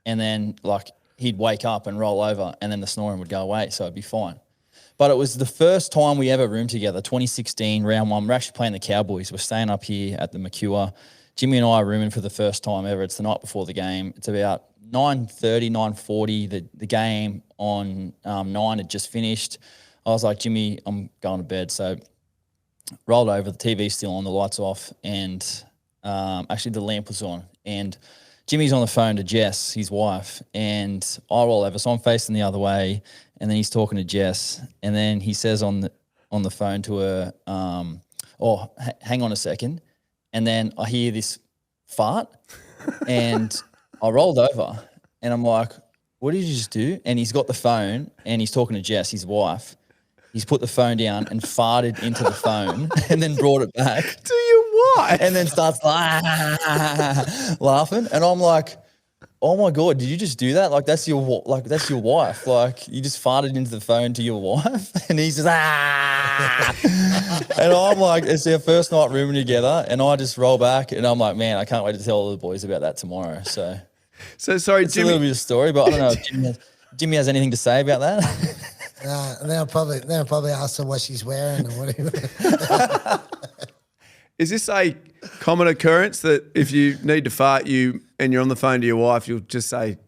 S3: And then like he'd wake up and roll over and then the snoring would go away. So it'd be fine. But it was the first time we ever roomed together, 2016, round one. We're actually playing the Cowboys. We're staying up here at the McCure. Jimmy and I are rooming for the first time ever. It's the night before the game. It's about 9:30, 9:40. The game on 9 had just finished. I was like, Jimmy, I'm going to bed. So rolled over. The TV's still on. The lights off. And actually the lamp was on. And Jimmy's on the phone to Jess, his wife. And I roll over. So I'm facing the other way. And then he's talking to Jess. And then he says on the phone to her, hang on a second. And then I hear this fart and I rolled over and I'm like, what did you just do? And he's got the phone and he's talking to Jess, his wife. He's put the phone down and farted into the phone and then brought it back.
S2: To your wife?
S3: And then starts laughing. And I'm like, oh my God, did you just do that? Like that's your wife. Like you just farted into the phone to your wife. And he's just, and I'm like, it's their first night rooming together. And I just roll back and I'm like, man, I can't wait to tell all the boys about that tomorrow. So
S2: sorry,
S3: it's
S2: Jimmy.
S3: a little bit of a story, but I don't know if Jimmy has anything to say about that.
S1: And they'll probably ask her what she's wearing or whatever.
S2: Is this a common occurrence that if you need to fart and you're on the phone to your wife, you'll just say,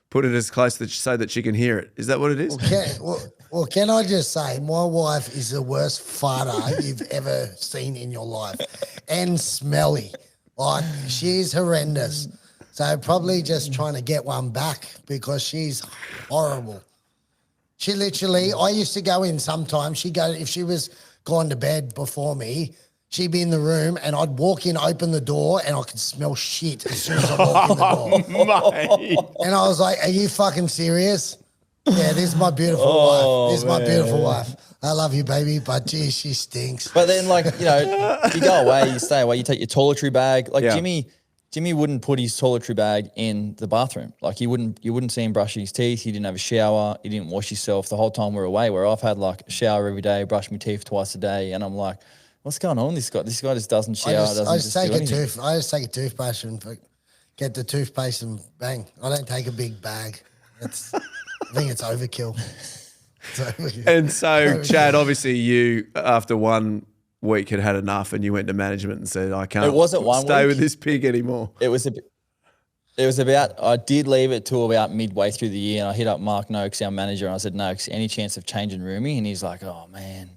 S2: put it as close so that she can hear it? Is that what it is?
S1: Well, can I just say, my wife is the worst farter you've ever seen in your life, and smelly. Like she's horrendous. So probably just trying to get one back because she's horrible. She literally, I used to go in sometimes. If she was gone to bed before me, she'd be in the room and I'd walk in, open the door, and I could smell shit as soon as I walked in the door.
S2: Mate.
S1: And I was like, are you fucking serious? Yeah, this is my beautiful wife. This is my beautiful wife. I love you, baby, but geez, she stinks.
S3: But then you go away, you stay away, you take your toiletry bag. Like
S2: Yeah.
S3: Jimmy wouldn't put his toiletry bag in the bathroom. Like you wouldn't see him brushing his teeth. He didn't have a shower. He didn't wash himself the whole time we were away, where I've had like a shower every day, brush my teeth twice a day. And I'm like, what's going on? This guy just doesn't shower.
S1: I just take a toothbrush and get the toothpaste and bang. I don't take a big bag. I think it's overkill.
S2: And so, Chad, obviously you, after 1 week, had enough and you went to management and said, I can't stay with this pig anymore.
S3: I did leave it till about midway through the year and I hit up Mark Noakes, our manager, and I said, Noakes, any chance of changing roomie? And he's like, oh, man,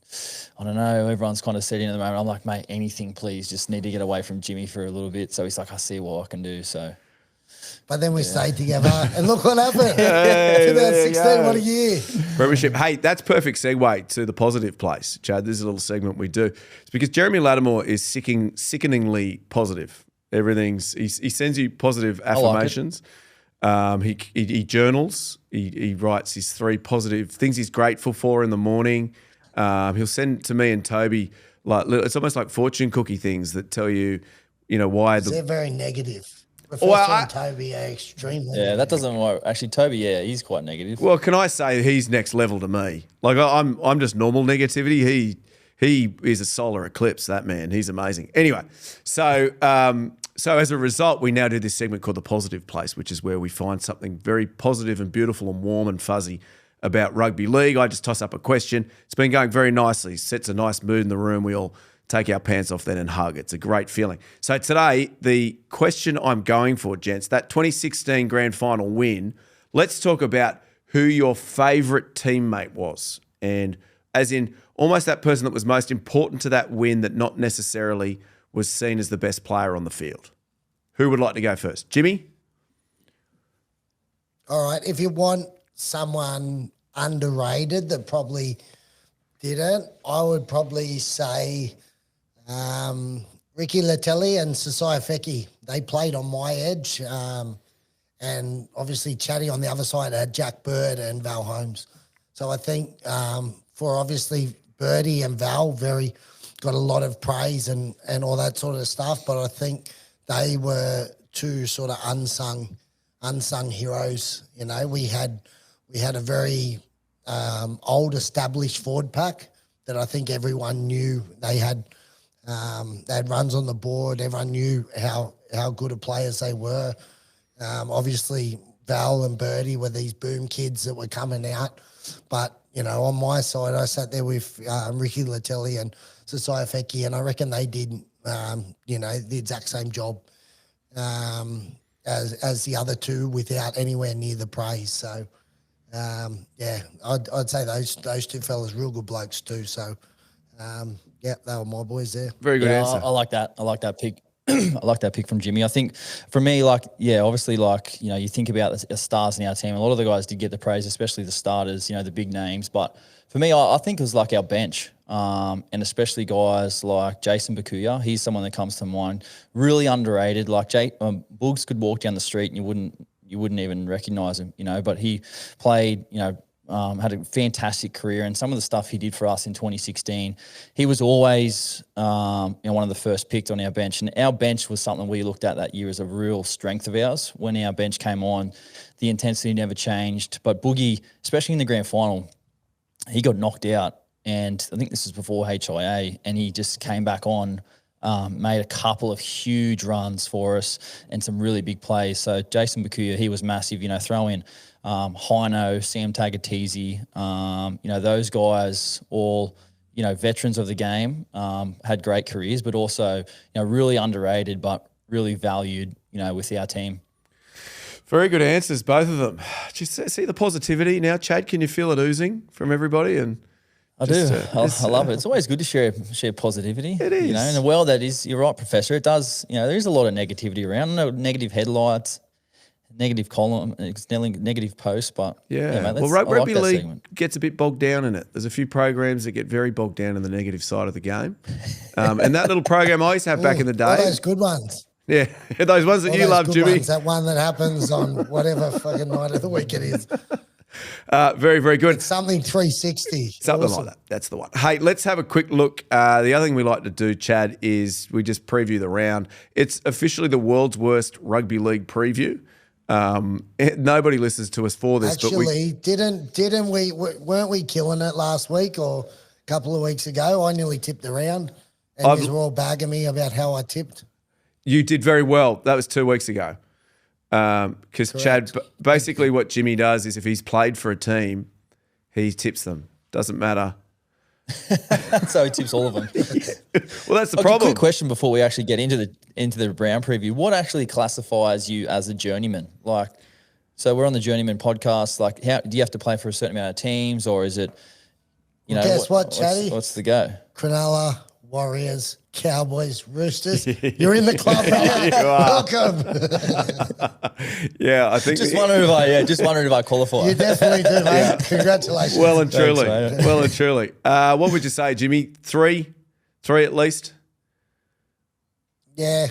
S3: I don't know. Everyone's kind of set in at the moment. I'm like, mate, anything, please. Just need to get away from Jimmy for a little bit. So he's like, I see what I can do. So.
S1: But then we stayed together and look what happened. 2016, what a year.
S2: Premiership. Hey, that's perfect segue to the positive place, Chad. This is a little segment we do. It's because Jeremy Lattimore is sickeningly positive. He sends you positive affirmations. He journals. He writes his 3 positive things he's grateful for in the morning. He'll send to me and Toby, it's almost like fortune cookie things that tell you, why
S1: They're very negative. Professor and Toby are extremely
S3: Yeah, that doesn't work. Actually, Toby, he's quite negative.
S2: Well, can I say he's next level to me? Like I'm just normal negativity. He is a solar eclipse. That man, he's amazing. Anyway, so as a result, we now do this segment called the Positive Place, which is where we find something very positive and beautiful and warm and fuzzy about rugby league. I just toss up a question. It's been going very nicely. Sets a nice mood in the room. We all take our pants off then and hug. It's a great feeling. So today, the question I'm going for, gents, that 2016 grand final win, let's talk about who your favourite teammate was. And as in almost that person that was most important to that win that not necessarily was seen as the best player on the field. Who would like to go first? Jimmy?
S1: All right. If you want someone underrated that probably didn't, I would probably say Ricky Latelli and Sasai Feki. They played on my edge. And obviously Chatty on the other side had Jack Bird and Val Holmes. So I think for obviously Birdie and Val got a lot of praise and all that sort of stuff. But I think they were two sort of unsung heroes. You know, we had a very old established forward pack that I think everyone knew they had runs on the board. Everyone knew how good of players they were. Obviously, Val and Birdie were these boom kids that were coming out. But, you know, on my side, I sat there with Ricky Latelli and Sasai Feki, and I reckon they did, the exact same job as the other two without anywhere near the praise. So, I'd say those two fellas real good blokes too. So, they were my boys there.
S2: Very good answer.
S3: I like that. I like that pick. I like that pick from Jimmy. I think for me, obviously, you think about the stars in our team. A lot of the guys did get the praise, especially the starters, the big names. But for me, I think it was like our bench, and especially guys like Jason Bakuya. He's someone that comes to mind. Really underrated. Like Boogs could walk down the street and you wouldn't even recognise him, But he played, had a fantastic career, and some of the stuff he did for us in 2016, he was always one of the first picked on our bench. And our bench was something we looked at that year as a real strength of ours. When our bench came on, the intensity never changed. But Boogie, especially in the grand final, he got knocked out, and I think this was before HIA, and he just came back on, made a couple of huge runs for us and some really big plays. So Jason Bakuya, he was massive, throw in Hino, Sam Tagatese, those guys, all, veterans of the game, had great careers, but also, really underrated, but really valued, with our team.
S2: Very good answers, both of them. Just see the positivity now, Chad. Can you feel it oozing from everybody? And
S3: I do. I love it. It's always good to share positivity.
S2: It is.
S3: In a world that is, you're right, Professor, it does, there is a lot of negativity around. Negative headlights, negative column, negative posts, but
S2: mate, well, rugby league gets a bit bogged down in it. There's a few programs that get very bogged down in the negative side of the game, and that little program I used to have back in the day.
S1: All those good ones.
S2: Yeah, those ones that you love, Jimmy.
S1: Ones, that one that happens on whatever fucking night of the week it is.
S2: Very, very good.
S1: It's something 360.
S2: Something like that. That's the one. Hey, let's have a quick look. The other thing we like to do, Chad, is we just preview the round. It's officially the world's worst rugby league preview. Nobody listens to us for this.
S1: Actually, weren't we killing it last week or a couple of weeks ago? I nearly tipped the round, and you were all bagging me about how I tipped.
S2: You did very well. That was 2 weeks ago. Because Chad, basically what Jimmy does is if he's played for a team, he tips them. Doesn't matter.
S3: So he tips all of them.
S2: Well, that's the problem.
S3: Quick question before we actually get into the Brown preview. What actually classifies you as a journeyman? So we're on the Journeyman podcast. How do you have to play for a certain amount of teams, or is it,
S1: guess what, Chatty?
S3: What's the go?
S1: Cronulla, Warriors, Cowboys, Roosters. You're in the club, brother.
S2: Welcome. Yeah, I think.
S3: Just wondering if I qualify.
S1: You definitely do, mate. Congratulations.
S2: Well and truly.
S3: Thanks,
S2: well and truly. What would you say, Jimmy? Three at least?
S1: Yeah,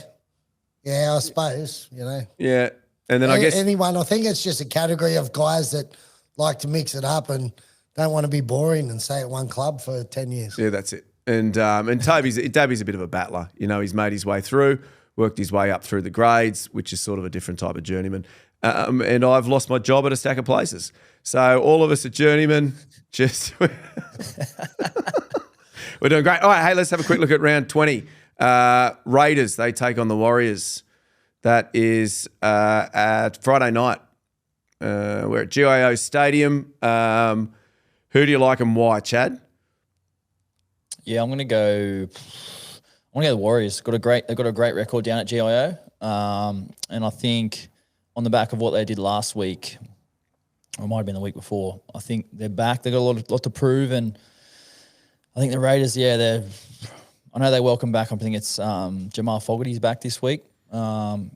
S1: I suppose,
S2: Yeah, and then I guess
S1: anyone. I think it's just a category of guys that like to mix it up and don't want to be boring and stay at one club for 10 years.
S2: Yeah, that's it. And Dabby's a bit of a battler. He's made his way through. worked his way up through the grades, which is sort of a different type of journeyman. And I've lost my job at a stack of places. So all of us at Journeyman, just we're doing great. All right, hey, let's have a quick look at round 20. Raiders, they take on the Warriors. That is at Friday night. We're at GIO Stadium. Who do you like and why, Chad?
S3: Yeah, I'm going to go the Warriors. They've got a great record down at GIO. And I think on the back of what they did last week, or it might have been the week before, I think they're back. They've got a lot to prove. And I think the Raiders, I know they welcome back. I think it's Jamal Fogarty's back this week.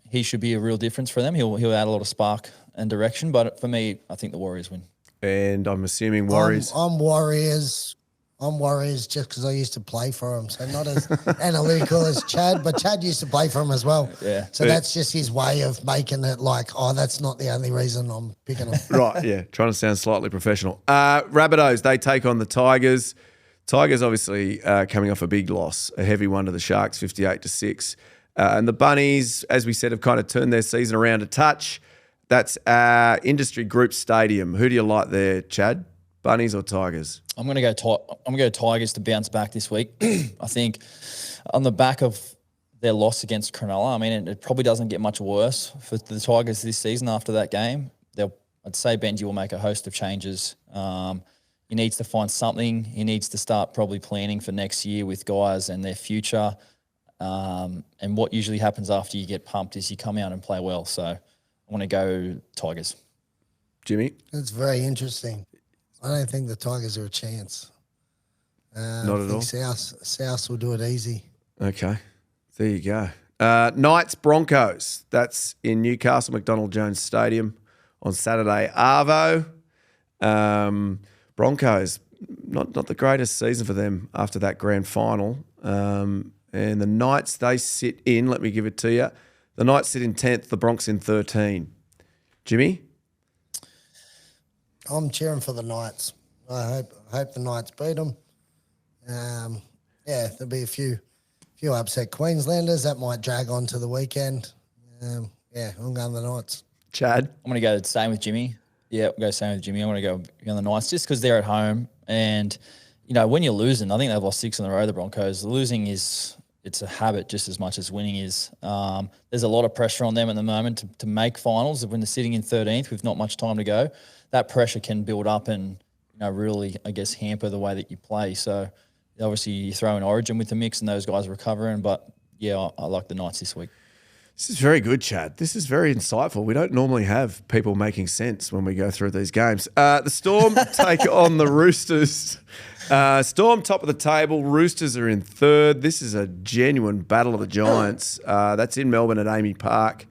S3: He should be a real difference for them. He'll add a lot of spark and direction. But for me, I think the Warriors win.
S2: And I'm assuming Warriors.
S1: I'm Warriors. I'm Warriors just because I used to play for them. So not as analytical as Chad, but Chad used to play for them as well.
S3: Yeah.
S1: So that's just his way of making it like, that's not the only reason I'm picking them.
S2: Right, yeah. Trying to sound slightly professional. Rabbitohs, they take on the Tigers. Tigers obviously coming off a big loss, a heavy one to the Sharks, 58-6. And the Bunnies, as we said, have kind of turned their season around a touch. That's Industry Group Stadium. Who do you like there, Chad? Bunnies or Tigers?
S3: I'm going to go Tigers to bounce back this week. I think on the back of their loss against Cronulla, I mean, it probably doesn't get much worse for the Tigers this season after that game. I'd say Benji will make a host of changes. He needs to find something. He needs to start probably planning for next year with guys and their future. And what usually happens after you get pumped is you come out and play well. So I want to go Tigers.
S2: Jimmy?
S1: It's very interesting. I don't think the Tigers are a chance.
S2: Not at all.
S1: South will do it easy.
S2: Okay. There you go. Knights Broncos. That's in Newcastle McDonald Jones Stadium on Saturday. Arvo. Broncos, not the greatest season for them after that grand final. And the Knights, they sit in, let me give it to you. The Knights sit in 10th, the Bronx in 13. Jimmy?
S1: I'm cheering for the Knights. I hope the Knights beat them. There'll be a few upset Queenslanders that might drag on to the weekend. I'm going the Knights.
S2: Chad?
S3: I'm going to go the same with Jimmy. Yeah, we'll go same with Jimmy. I'm going to go on the Knights just because they're at home. And, when you're losing, I think they've lost 6 in a row, the Broncos. Losing it's a habit just as much as winning is. There's a lot of pressure on them at the moment to make finals when they're sitting in 13th with not much time to go. That pressure can build up and, really, I guess, hamper the way that you play. So, obviously, you throw in Origin with the mix and those guys are recovering. But, I like the Knights this week.
S2: This is very good, Chad. This is very insightful. We don't normally have people making sense when we go through these games. The Storm take on the Roosters. Storm top of the table. Roosters are in third. This is a genuine battle of the Giants. That's in Melbourne at Amy Park.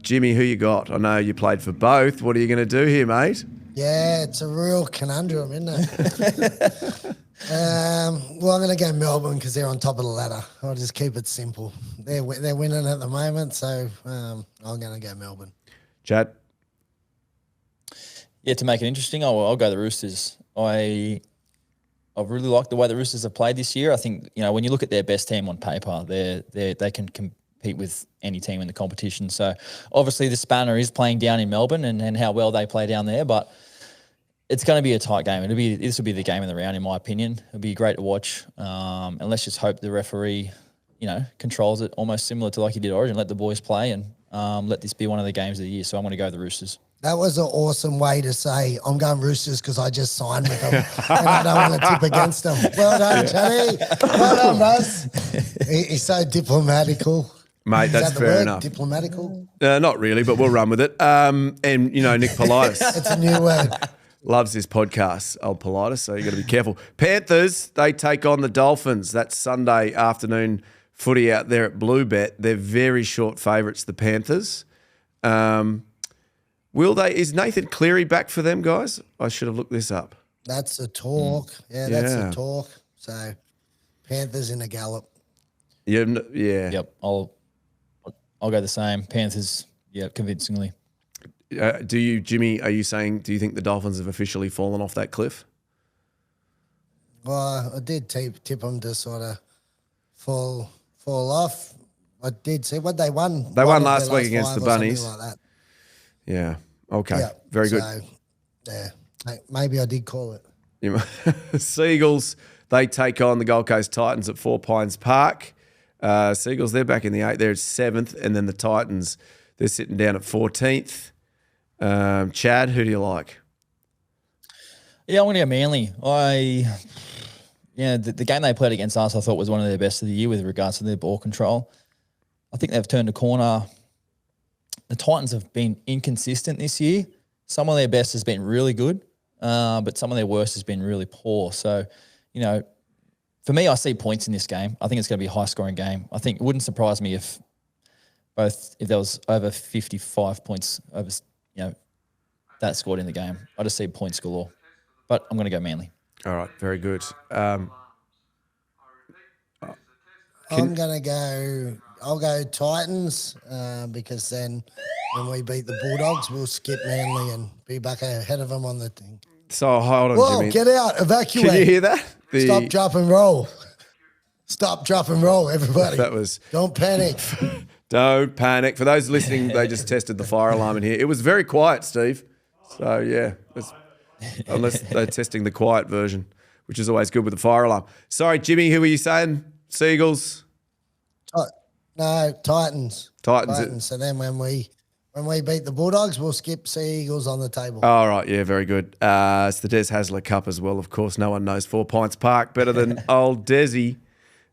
S2: Jimmy, who you got? I know you played for both. What are you going to do here, mate?
S1: Yeah, it's a real conundrum, isn't it? I'm going to go Melbourne because they're on top of the ladder. I'll just keep it simple. They're winning at the moment, so I'm going to go Melbourne.
S2: Chad?
S3: Yeah, to make it interesting, I'll go the Roosters. I really like the way the Roosters have played this year. I think, when you look at their best team on paper, they can compete with any team in the competition. So obviously the spanner is playing down in Melbourne and how well they play down there, but it's going to be a tight game. This will be the game of the round, in my opinion. It'll be great to watch. And let's just hope the referee, controls it almost similar to like he did Origin. Let the boys play and let this be one of the games of the year. So I'm going to go the Roosters. That
S1: was an awesome way to say, I'm going Roosters because I just signed with them and I don't want to tip against them. Well done, Johnny. Well done, Buzz. He's so diplomatical.
S2: Mate, that's fair enough.
S1: Diplomatical?
S2: Not really, but we'll run with it. And, Nick Politis.
S1: It's a new word.
S2: Loves this podcast, old Politis, so you got to be careful. Panthers, they take on the Dolphins. That's Sunday afternoon footy out there at Bluebet. They're very short favourites, the Panthers. Is Nathan Cleary back for them, guys? I should have looked this up.
S1: That's a talk. Yeah, that's a talk. So, Panthers in a Gallop.
S2: Yeah.
S3: Yep. I'll go the same. Panthers, convincingly.
S2: Jimmy, do you think the Dolphins have officially fallen off that cliff?
S1: Well, I did tip them to sort of fall off. I did see what they won.
S2: They won
S1: of
S2: last
S1: their
S2: week against the
S1: five or something
S2: Bunnies.
S1: Like that.
S2: Yeah. Okay.
S1: Yeah.
S2: Very good.
S1: So, yeah, maybe I did call it.
S2: Seagulls, they take on the Gold Coast Titans at 4 Pines Park. Seagulls, they're back in the 8th. They're at 7th. And then the Titans, they're sitting down at 14th. Chad, who do you like?
S3: Yeah, I'm going to go Manly. The game they played against us, I thought was one of their best of the year with regards to their ball control. I think they've turned a corner. The Titans have been inconsistent this year. Some of their best has been really good, but some of their worst has been really poor. So, for me, I see points in this game. I think it's going to be a high-scoring game. I think it wouldn't surprise me if there was over 55 points over, that scored in the game. I just see points galore. But I'm going to go Manly.
S2: All right, very good.
S1: I'm going to go Titans because then when we beat the Bulldogs, we'll skip Manly and be back ahead of them on the thing.
S2: So hold on,
S1: Whoa,
S2: Jimmy.
S1: get out, evacuate.
S2: Can you hear that?
S1: Stop, drop and roll. Stop, drop and roll, everybody.
S2: That was...
S1: Don't panic.
S2: Don't panic. For those listening, they just tested the fire alarm in here. It was very quiet, Steve. So, yeah, unless they're testing the quiet version, which is always good with the fire alarm. Sorry, Jimmy, who were you saying? Seagulls?
S1: No, Titans.
S2: Titans.
S1: So then when we beat the Bulldogs, we'll skip Seagulls on the table.
S2: All right, yeah, very good. It's the Des Hasler Cup as well, of course. No one knows 4 Pints Park better than old Desi.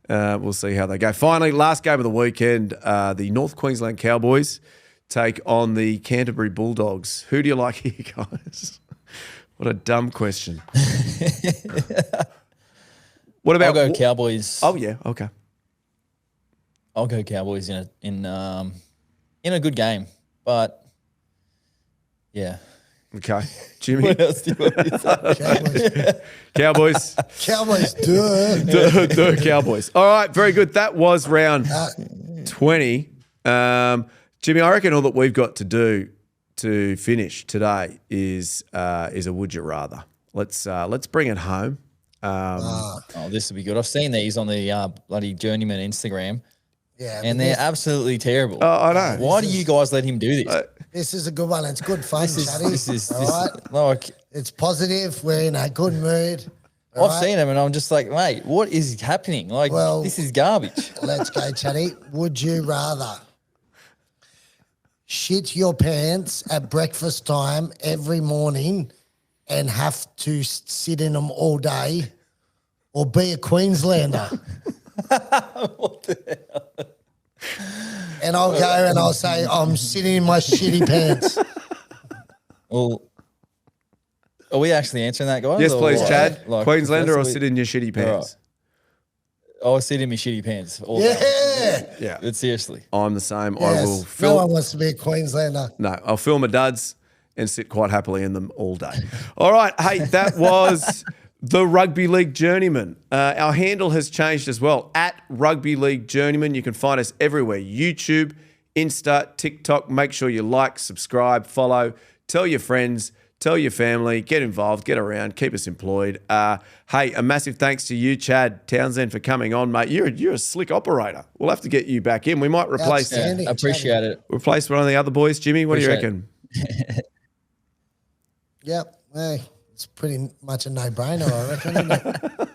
S2: We'll see how they go. Finally, last game of the weekend, the North Queensland Cowboys take on the Canterbury Bulldogs. Who do you like here, guys? What a dumb question. What about...
S3: I'll go Cowboys.
S2: Oh, yeah, okay.
S3: I'll go Cowboys in a good game, but yeah.
S2: Okay, Jimmy.
S3: What else do you want me to say?
S2: Cowboys.
S1: Cowboys, duh.
S2: Duh, Cowboys. All right, very good. That was round 20. Jimmy, I reckon all that we've got to do to finish today is a would you rather. Let's bring it home.
S3: This will be good. I've seen these on the bloody Journeyman Instagram.
S1: Yeah,
S3: and they're absolutely terrible.
S2: Oh, I know.
S3: Why do you guys let him do this?
S1: This is a good one. It's good fun, Chatty.
S3: Like,
S1: it's positive. We're in a good mood.
S3: I've seen him and I'm just like, mate, what is happening? Like, this is garbage.
S1: Let's go, Chatty. Would you rather shit your pants at breakfast time every morning and have to sit in them all day, or be a Queenslander?
S3: What the hell?
S1: And I'll go and I'll say, I'm sitting in my shitty pants.
S3: Well, are we actually answering that, guys?
S2: Yes, please, Chad.
S3: Like,
S2: Queenslander or sit in your shitty pants?
S3: Right. I'll sit in my shitty pants.
S2: Yeah.
S3: But seriously.
S2: I'm the same.
S1: Yes.
S2: I will film.
S1: No one wants to be a Queenslander.
S2: No, I'll fill my duds and sit quite happily in them all day. All right. Hey, that was the Rugby League Journeymen. Our handle has changed as well. At Rugby League Journeymen. You can find us everywhere. YouTube, Insta, TikTok. Make sure you like, subscribe, follow. Tell your friends. Tell your family. Get involved. Get around. Keep us employed. Hey, a massive thanks to you, Chad Townsend, for coming on, mate. You're a slick operator. We'll have to get you back in. We might replace
S3: Appreciate it.
S2: Replace one of the other boys. Jimmy, what do you reckon?
S1: Yep. Hey, it's pretty much a no-brainer, I reckon, isn't it?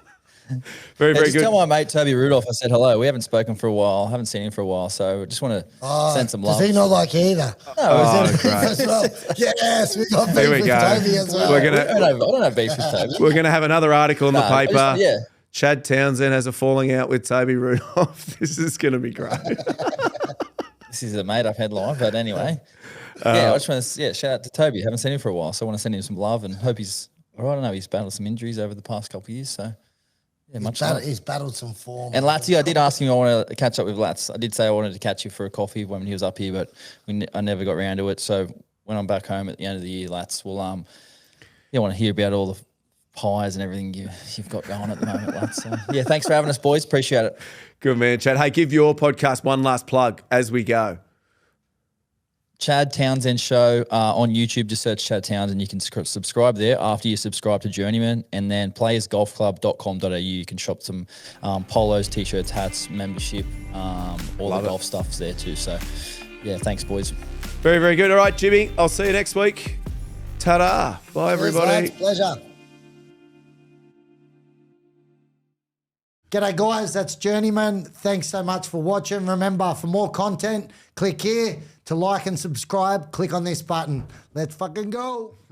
S2: Very
S3: just
S2: good.
S3: Tell my mate Toby Rudolph I said hello. We haven't spoken for a while. Haven't seen him for a while, so just want to send some love.
S1: Does he not like either?
S2: Great.
S1: As well. Yes, we got beef
S2: Here we
S1: with
S2: go.
S1: Toby as well.
S3: I don't have beef with Toby.
S2: We're going to have another article in the paper.
S3: Yeah.
S2: Chad Townsend has a falling out with Toby Rudolph. This is going to be great.
S3: This is a made-up headline, but anyway. I just want to shout out to Toby. Haven't seen him for a while, so I want to send him some love and hope he's all right. I know he's battled some injuries over the past couple of years, so yeah,
S1: he's battled some form.
S3: And Latsy, I did ask him. I want to catch up with Lats. I did say I wanted to catch you for a coffee when he was up here, but I never got around to it. So when I'm back home at the end of the year, Lats, we'll want to hear about all the pies and everything you've got going at the moment, Lats. So, yeah, thanks for having us, boys. Appreciate it.
S2: Good man, Chad. Hey, give your podcast one last plug as we go.
S3: Chad Townsend Show on YouTube. Just search Chad Townsend. You can subscribe there after you subscribe to Journeyman. And then playersgolfclub.com.au. You can shop some polos, T-shirts, hats, membership, all the golf stuff's there too. So, yeah, thanks, boys.
S2: Very, very good. All right, Jimmy, I'll see you next week. Ta-da. Bye, everybody.
S1: Pleasure. G'day, guys. That's Journeyman. Thanks so much for watching. Remember, for more content, click here. To like and subscribe, click on this button. Let's fucking go.